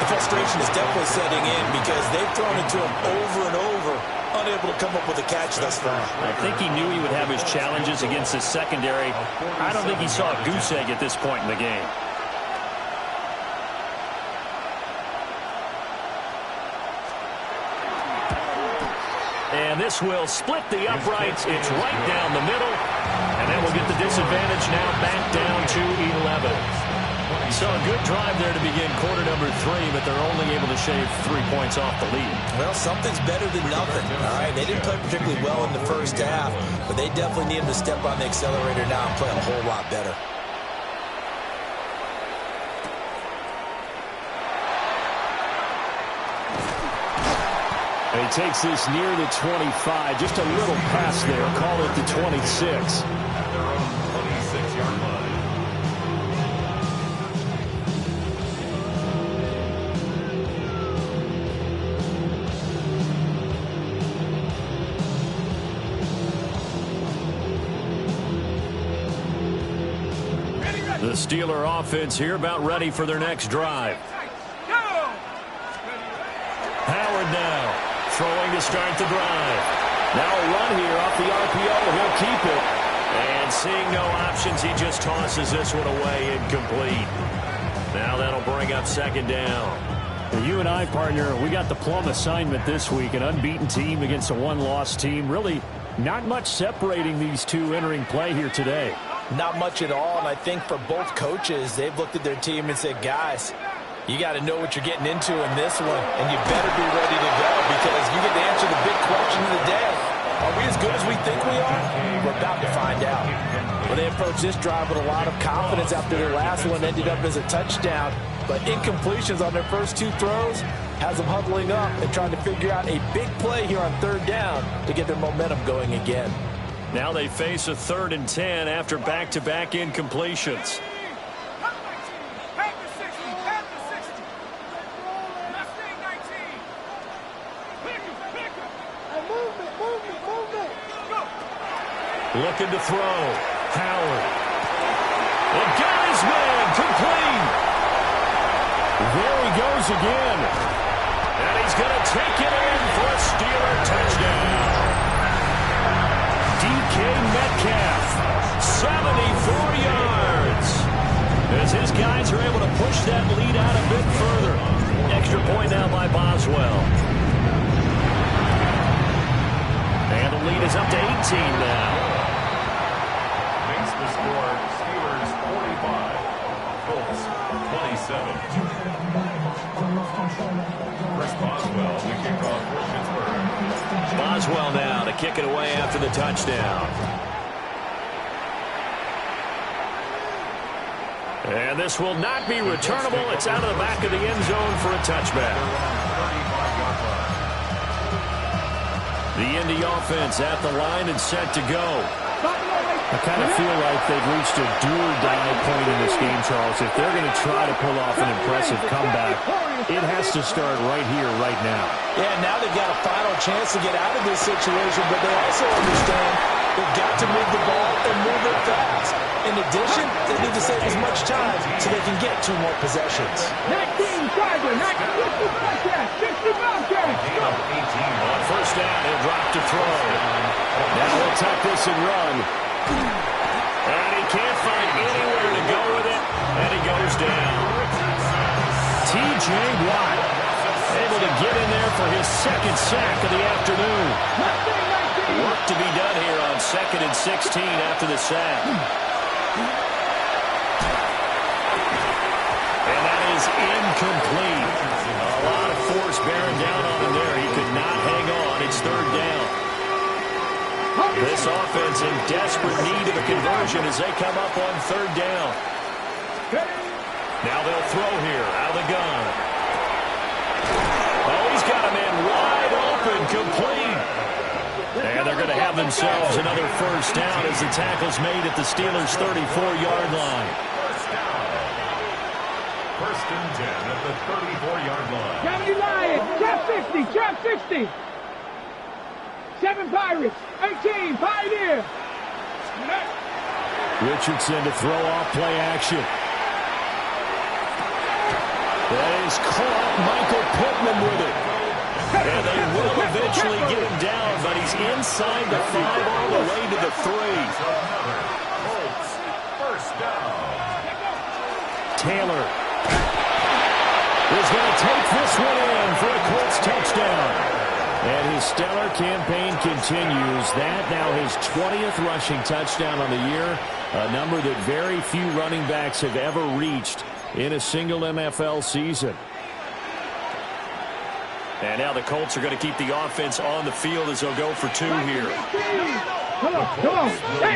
The frustration is definitely setting in because they've thrown it to him over and over, unable to come up with a catch thus far. I think he knew he would have his challenges against his secondary. I don't think he saw a goose egg at this point in the game. And this will split the uprights. It's right down the middle. And then we'll get the disadvantage now back down to 11. So a good drive there to begin quarter number 3, but they're only able to shave 3 points off the lead. Well, something's better than nothing. All right, they didn't play particularly well in the first half, but they definitely need him to step on the accelerator now and play a whole lot better. He takes this near the 25. Just a little pass there. Call it the 26. The Steeler offense here about ready for their next drive. Howard now throwing to start the drive. Now a run here off the RPO. He'll keep it. And seeing no options, he just tosses this one away, incomplete. Now that'll bring up 2nd down. You and I, partner, we got the plum assignment this week. An unbeaten team against a one-loss team. Really not much separating these two entering play here today. Not much at all, and I think for both coaches, they've looked at their team and said, guys, you got to know what you're getting into in this one, and you better be ready to go because you get to answer the big question of the day. Are we as good as we think we are? We're about to find out. Well, they approached this drive with a lot of confidence after their last one ended up as a touchdown, but incompletions on their first 2 throws has them huddling up and trying to figure out a big play here on 3rd down to get their momentum going again. Now they face a 3rd and 10 after back-to-back incompletions. Looking to throw. Howard. And got his man. Complete. There he goes again. And he's going to take it in for a Steeler touchdown. DK Metcalf, 74 yards. As his guys are able to push that lead out a bit further. Extra point now by Boswell. And the lead is up to 18 now. Makes the score Steelers 45, Colts 27. Chris Boswell, the kickoff for Pittsburgh. Boswell now to kick it away after the touchdown. And this will not be returnable. It's out of the back of the end zone for a touchback. The Indy offense at the line and set to go. I kind of feel like they've reached a do-or-die point in this game, Charles. If they're going to try to pull off an impressive comeback, it has to start right here, right now. Yeah, now they've got a final chance to get out of this situation, but they also understand they've got to move the ball and move it fast. In addition, they need to save as much time so they can get 2 more possessions. 19 Charger, 60 Bobcats, 60 Bobcats. On first down, he'll drop to throw. Now he'll tuck this and run. And he can't find anywhere to go with it, and he goes down. T.J. Watt able to get in there for his second sack of the afternoon. Work to be done here on 2nd and 16 after the sack. And that is incomplete. A lot of force bearing down on him there. He could not hang on. It's 3rd down. This offense in desperate need of a conversion as they come up on 3rd down. Now they'll throw here out of the gun. Oh, he's got a man wide open, complete. And they're going to have themselves another first down as the tackle's made at the Steelers' 34-yard line. First and 10 at the 34-yard line. 70 Lions, trap 60. 7 Pirates, 18 Pioneer. Richardson to throw off play action. That is caught. Michael Pittman with it. And they will eventually get him down, but he's inside the 5 all the way to the 3. Colts, first down. Taylor is going to take this one in for a Colts touchdown. And his stellar campaign continues. That now his 20th rushing touchdown on the year, a number that very few running backs have ever reached in a single NFL season. And now the Colts are going to keep the offense on the field as they'll go for 2 here. Come on. Hey.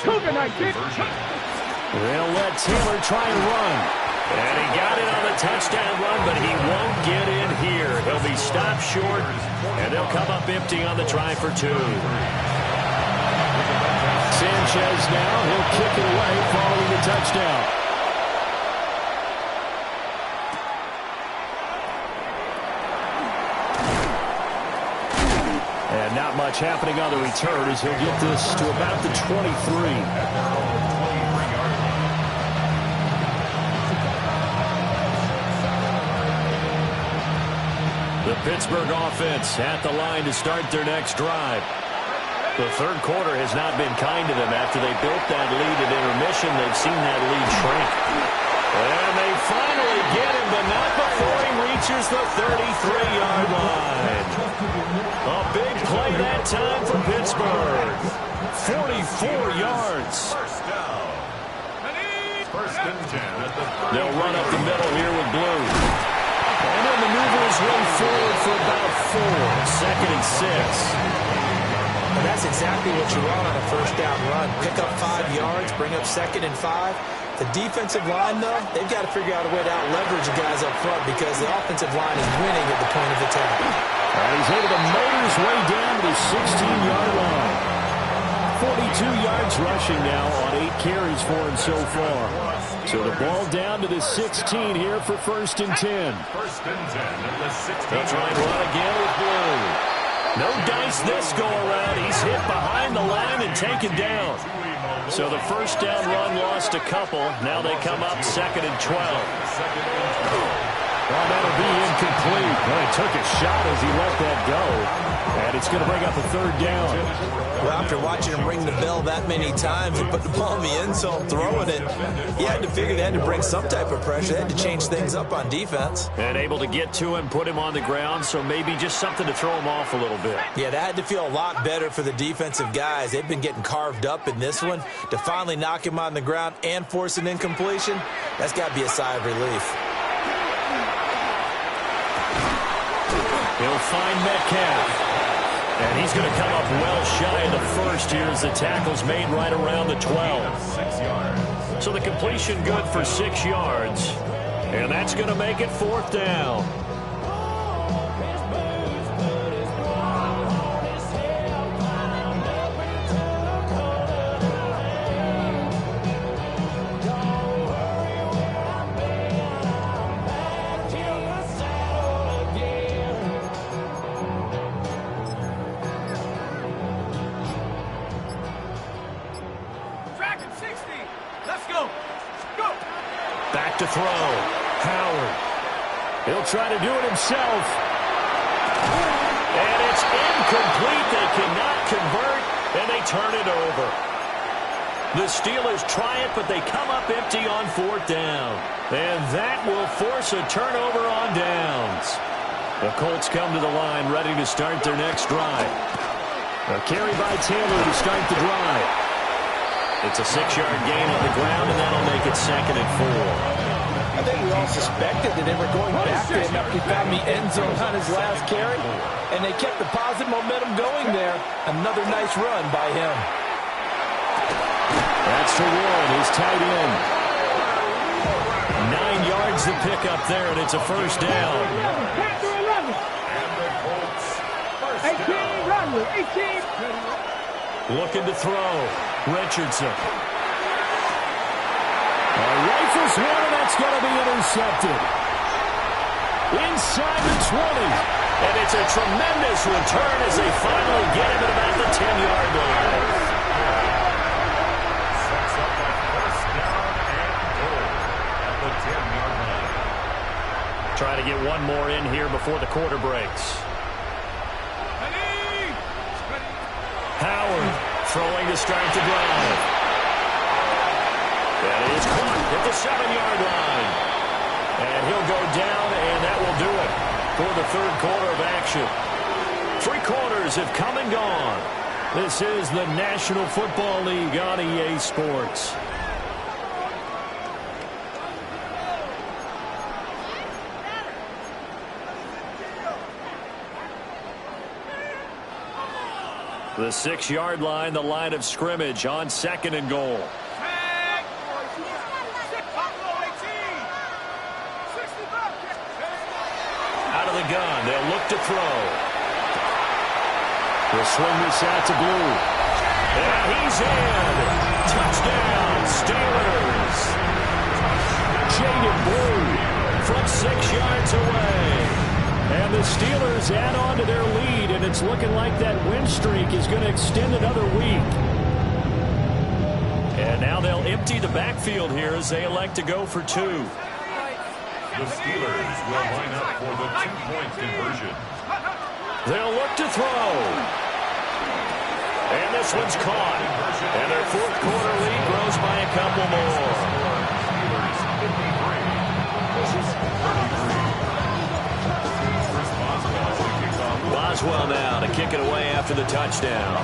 Cougar night, kid. They'll let Taylor try and run. And he got it on the touchdown run, but he won't get in here. He'll be stopped short, and they'll come up empty on the try for 2. Sanchez now, he'll kick it away following the touchdown. And not much happening on the return as he'll get this to about the 23. The Pittsburgh offense at the line to start their next drive. The 3rd quarter has not been kind to them. After they built that lead at intermission, they've seen that lead shrink. And they finally get him, but not before he reaches the 33-yard line. A big play that time for Pittsburgh. 44 yards. First down. First and 10 at the 30. They'll run up the middle here with Blue. And he'll maneuver his way forward for about 4. 2nd and 6. And that's exactly what you want on a first down run. Pick up 5 yards, bring up 2nd and 5. The defensive line, though, they've got to figure out a way to out-leverage the guys up front because the offensive line is winning at the point of attack. And he's able to motor his way down to the 16-yard line. 42 yards rushing now on 8 carries for him so far. So the ball down to the 16 here for 1st and 10. First and 10 at the 16. They'll try and run again with Blue. No dice this go-around. He's hit behind the line and taken down. So the first down run lost a couple. Now they come up 2nd and 12. Well, that'll be incomplete. Well, he took a shot as he let that go. And it's going to bring up a 3rd down. Well, after watching him ring the bell that many times and put the ball in the end zone, throwing it, he had to figure they had to bring some type of pressure. They had to change things up on defense. And able to get to him, put him on the ground, so maybe just something to throw him off a little bit. Yeah, that had to feel a lot better for the defensive guys. They've been getting carved up in this one. To finally knock him on the ground and force an incompletion, that's got to be a sigh of relief. He'll find Metcalf. And he's going to come up well shy of the first here as the tackle's made right around the 12. 6 yards. So the completion good for 6 yards. And that's going to make it 4th down. Back to throw. Howard. He'll try to do it himself. And it's incomplete. They cannot convert, and they turn it over. The Steelers try it, but they come up empty on 4th down. And that will force a turnover on downs. The Colts come to the line, ready to start their next drive. A carry by Taylor to start the drive. It's a 6-yard gain on the ground, and that'll make it 2nd and 4. I think we all suspected that they were going back to him after he found the end zone on his last carry, and they kept the positive momentum going there. Another nice run by him. That's for Warren, his tight end. 9 yards to pick up there, and it's a 1st down. 18. Looking to throw. Richardson. Rifles one, and that's going to be intercepted. Inside the 20. And it's a tremendous return as they finally get him at about the 10-yard line. Sets up a 1st down and goal at the 10-yard line. Try to get one more in here before the quarter breaks. Howard throwing to start the drive. That is caught at the 7-yard line. And he'll go down, and that will do it for the 3rd quarter of action. 3 quarters have come and gone. This is the National Football League on EA Sports. The 6-yard line, the line of scrimmage on 2nd and goal. Out of the gun, they'll look to throw. They'll swing this out to Blue. And he's in. Touchdown, Steelers. Jaden Blue from 6 yards away. And the Steelers add on to their lead, and it's looking like that win streak is going to extend another week. And now they'll empty the backfield here as they elect to go for 2. The Steelers will line up for the 2-point conversion. They'll look to throw. And this one's caught. And their 4th quarter lead grows by a couple more. Steelers 53. Boswell now to kick it away after the touchdown.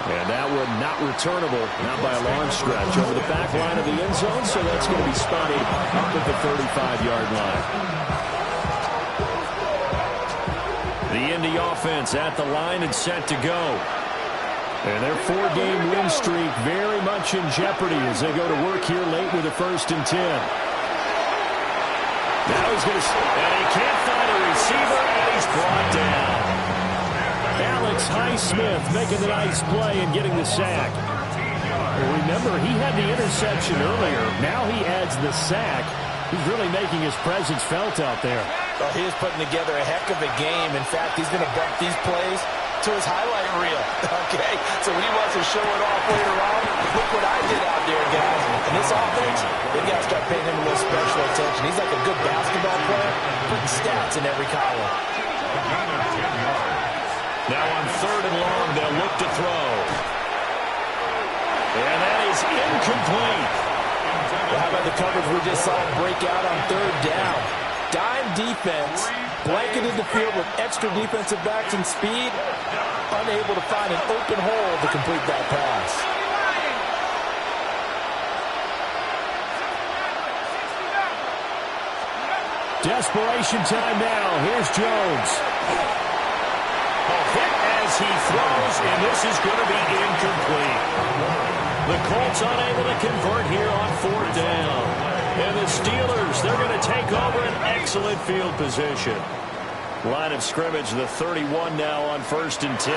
And that one not returnable, not by a long stretch, over the back line of the end zone, so that's going to be spotted up at the 35-yard line. The Indy offense at the line and set to go. And their 4-game win streak very much in jeopardy as they go to work here late with a 1st and 10. Now he's going to, and he can't find a receiver, and he's brought down. Alex Highsmith making the nice play and getting the sack. Remember, he had the interception earlier. Now he adds the sack. He's really making his presence felt out there. Well, he is putting together a heck of a game. In fact, he's going to bump these plays to his highlight reel. Okay, so when he wants to show it off later on, look what I did out there, guys. And this offense, they got to start paying him a little special attention. He's like a good basketball player, putting stats in every column. Now on 3rd and long, they'll look to throw. And that is incomplete. Well, how about the coverage we just saw break out on 3rd down? Dime defense, blanketed the field with extra defensive backs and speed, unable to find an open hole to complete that pass. Desperation time now. Here's Jones. A hit as he throws, and this is going to be incomplete. The Colts unable to convert here on 4th down. And the Steelers, they're going to take over an excellent field position. Line of scrimmage, the 31 now on 1st and 10.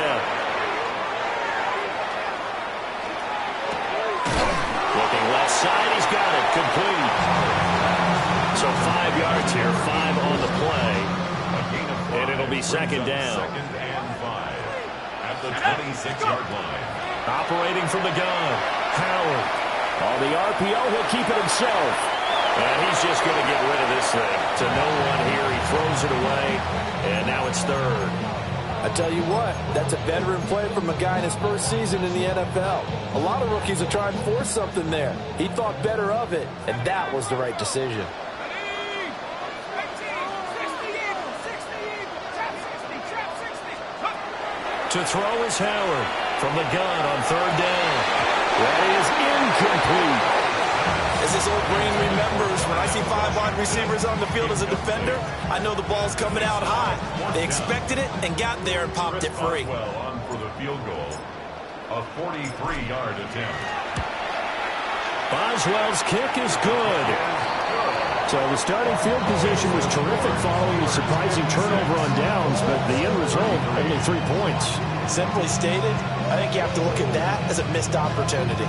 Looking left side, he's got it, complete. So 5 yards here, 5 on the play. And it'll be 2nd down. 2nd and 5 at the 26-yard line. Operating from the gun, Howard. On the RPO, he'll keep it himself. And he's just going to get rid of this thing. To no one here, he throws it away, and now it's third. I tell you what, that's a veteran play from a guy in his first season in the NFL. A lot of rookies are trying to force something there. He thought better of it, and that was the right decision. To throw is Howard from the gun on third down. That is incomplete. As his old brain remembers, when I see 5 wide receivers on the field as a defender, I know the ball's coming out high. They expected it and got there and popped it free. Well on for the field goal. A 43-yard attempt. Boswell's kick is good. So the starting field position was terrific following a surprising turnover on downs, but the end result, only 3 points. Simply stated, I think you have to look at that as a missed opportunity.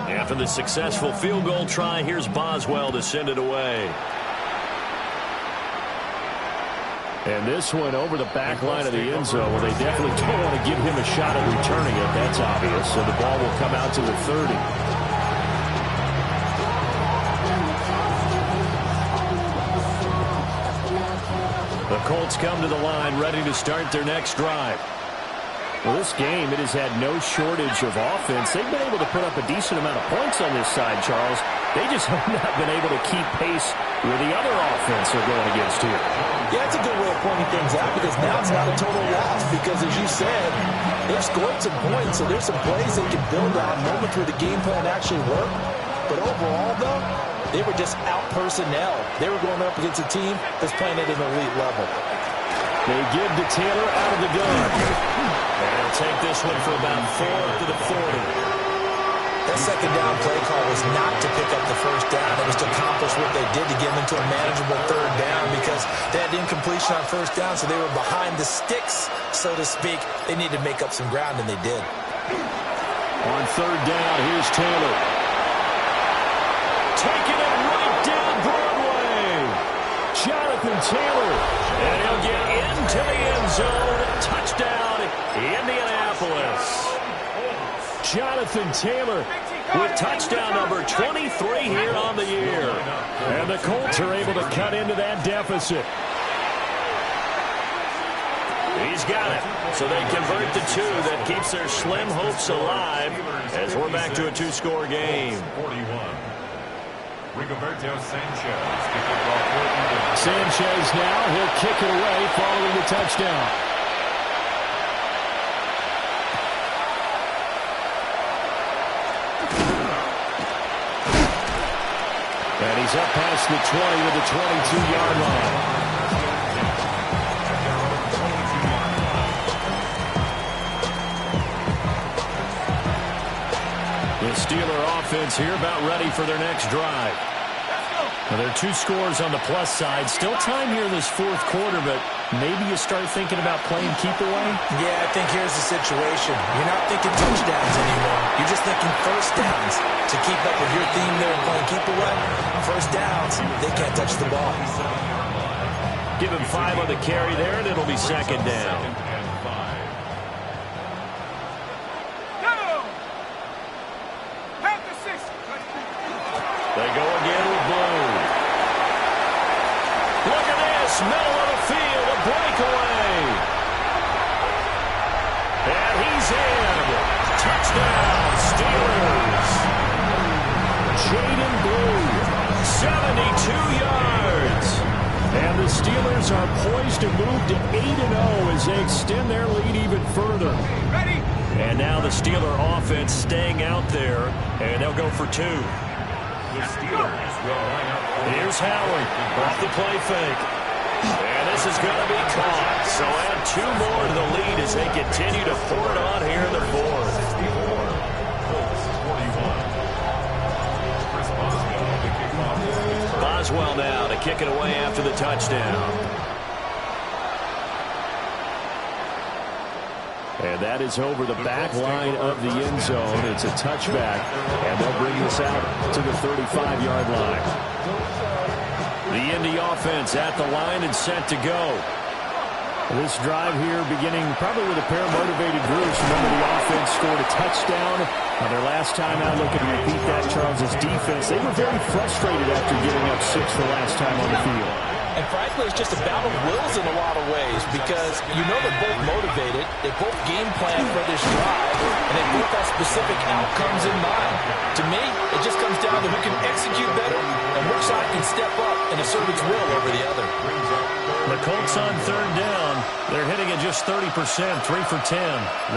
After the successful field goal try, here's Boswell to send it away. And this one over the back line of the end zone. Well, they definitely don't want to give him a shot at returning it. That's obvious. So the ball will come out to the 30. The Colts come to the line, ready to start their next drive. Well, this game, it has had no shortage of offense. They've been able to put up a decent amount of points on this side, Charles. They just have not been able to keep pace with the other offense they're going against here. Yeah, it's a good way of pointing things out because now it's not a total loss because, as you said, they've scored some points, so there's some plays they can build on, moments where the game plan actually worked. But overall, though, they were just out-personnel. They were going up against a team that's playing at an elite level. They give to Taylor out of the gun. And they'll take this one for about 4 to the 40. That second down play call was not to pick up the first down. It was to accomplish what they did to get them into a manageable third down because they had incompletion on first down, so they were behind the sticks, so to speak. They needed to make up some ground, and they did. On third down, here's Taylor. Taking it right down Broadway. Jonathan Taylor. And he'll get into the end zone. Touchdown, Indianapolis. Jonathan Taylor with touchdown number 23 here on the year. And the Colts are able to cut into that deficit. He's got it. So they convert the 2. That keeps their slim hopes alive as we're back to a 2-score game. 41. Rigoberto Sanchez. Sanchez now, he'll kick it away following the touchdown. And he's up past the 20 to the 22-yard line. The Steeler offense here about ready for their next drive. Now, there are 2 scores on the plus side. Still time here in this fourth quarter, but maybe you start thinking about playing keep away? Yeah, I think here's the situation. You're not thinking touchdowns anymore. You're just thinking first downs. To keep up with your theme there playing keep away, first downs, they can't touch the ball. Give him 5 on the carry there, and it'll be second down. They go again with Blue. Look at this, middle of the field, a breakaway. And he's in. Touchdown, Steelers. Jaden Blue, 72 yards. And the Steelers are poised to move to 8-0 as they extend their lead even further. And now the Steeler offense staying out there, and they'll go for 2. The Steelers will line up. Here's Howard off the play fake. And this is going to be caught. So add 2 more to the lead as they continue to pour it on here in the fourth. 64. Colts 41. Chris Boswell, the kickoff. Boswell now to kick it away after the touchdown. And that is over the back line of the end zone. It's a touchback, and they'll bring this out to the 35-yard line. The Indy offense at the line and set to go. This drive here beginning probably with a pair of motivated groups. Remember, the offense scored a touchdown on their last time out. Looking to repeat that, Charles' defense. They were very frustrated after giving up 6 the last time on the field. And frankly, it's just a battle of wills in a lot of ways because you know they're both motivated, they both game plan for this drive, and they both have specific outcomes in mind. To me, it just comes down to who can execute better and which side can step up and assert its will over the other. The Colts on third down. They're hitting at just 30%, 3 for 10.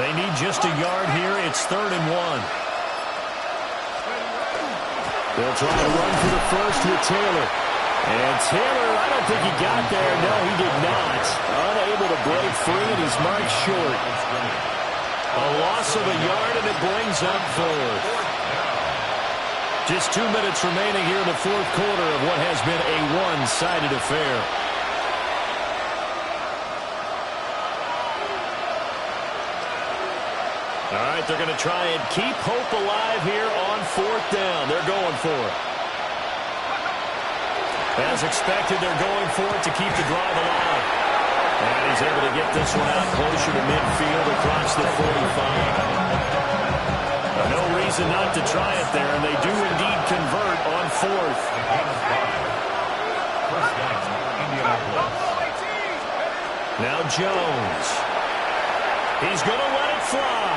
They need just a yard here. It's 3rd and 1. They'll try to run for the first with Taylor. And Taylor, I don't think he got there. No, he did not. Unable to break free, and he's marked short. A loss of a yard, and it brings up 4th. Just 2 minutes remaining here in the 4th quarter of what has been a one-sided affair. All right, they're going to try and keep hope alive here on 4th down. They're going for it. As expected, they're going for it to keep the drive alive. And he's able to get this one out closer to midfield across the 45. No reason not to try it there, and they do indeed convert on 4th. Now Jones. He's going to let it fly.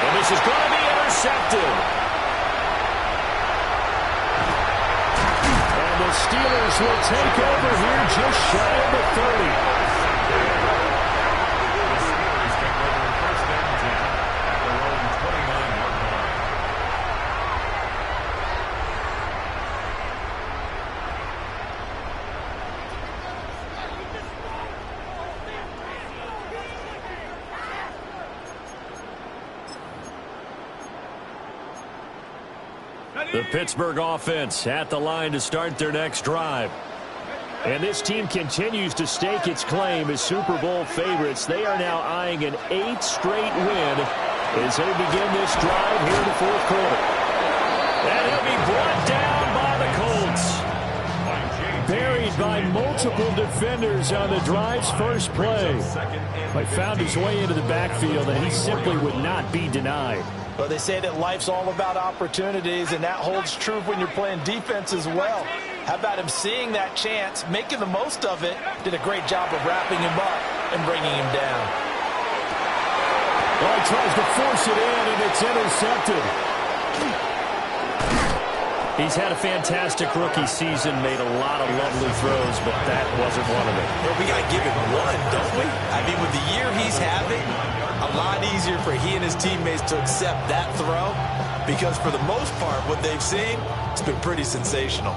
And this is going to be intercepted. The Steelers will take over here just shy of the 30. The Pittsburgh offense at the line to start their next drive. And this team continues to stake its claim as Super Bowl favorites. They are now eyeing an 8th straight win as they begin this drive here in the 4th quarter. And he'll be brought down by the Colts. Buried by multiple defenders on the drive's first play. But found his way into the backfield, and he simply would not be denied. Well, they say that life's all about opportunities, and that holds true when you're playing defense as well. How about him seeing that chance, making the most of it, did a great job of wrapping him up and bringing him down. Well, he tries to force it in, and it's intercepted. He's had a fantastic rookie season, made a lot of lovely throws, but that wasn't one of them. Well, we got to give him one, don't we? I mean, with the year he's having, a lot easier for he and his teammates to accept that throw because for the most part, what they've seen, it's been pretty sensational.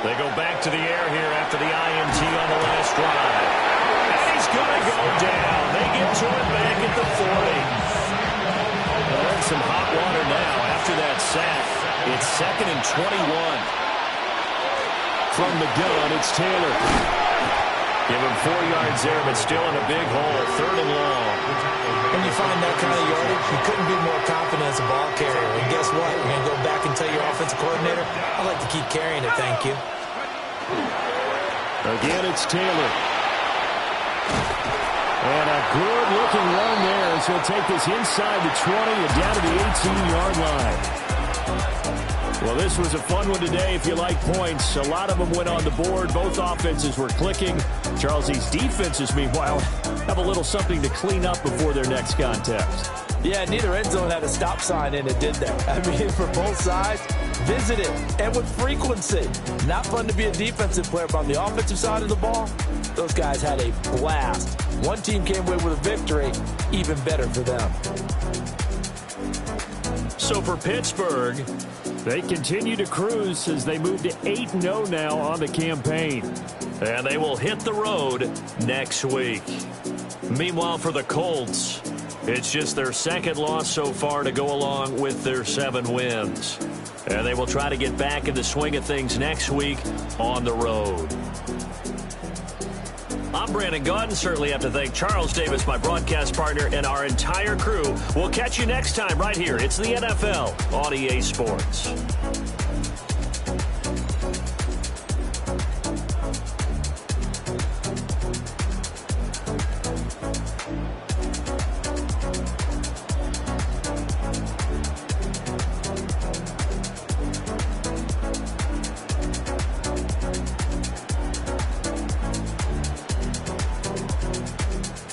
They go back to the air here after the INT on the last drive. And he's going to go down. They get to him back at the 40. Well, there's some hot water now after that sack. It's 2nd and 21. From the gun, it's Taylor. Give him 4 yards there, but still in a big hole. 3rd and long. When you find that kind of yardage, you couldn't be more confident as a ball carrier. And guess what? You're going to go back and tell your offensive coordinator, I'd like to keep carrying it, thank you. Again, it's Taylor. And a good-looking run there as he'll take this inside the 20 and down to the 18-yard line. Well, this was a fun one today if you like points. A lot of them went on the board. Both offenses were clicking. Charles, these defenses, meanwhile, have a little something to clean up before their next contest. Yeah, neither end zone had a stop sign in it, did that? I mean, for both sides, visit it, and with frequency. Not fun to be a defensive player, but on the offensive side of the ball, those guys had a blast. One team came away with a victory, even better for them. So for Pittsburgh, they continue to cruise as they move to 8-0 now on the campaign. And they will hit the road next week. Meanwhile, for the Colts, It's just their second loss so far to go along with their 7 wins. And they will try to get back in the swing of things next week on the road. I'm Brandon Gaudin. Certainly have to thank Charles Davis, my broadcast partner, and our entire crew. We'll catch you next time right here. It's the NFL on EA Sports.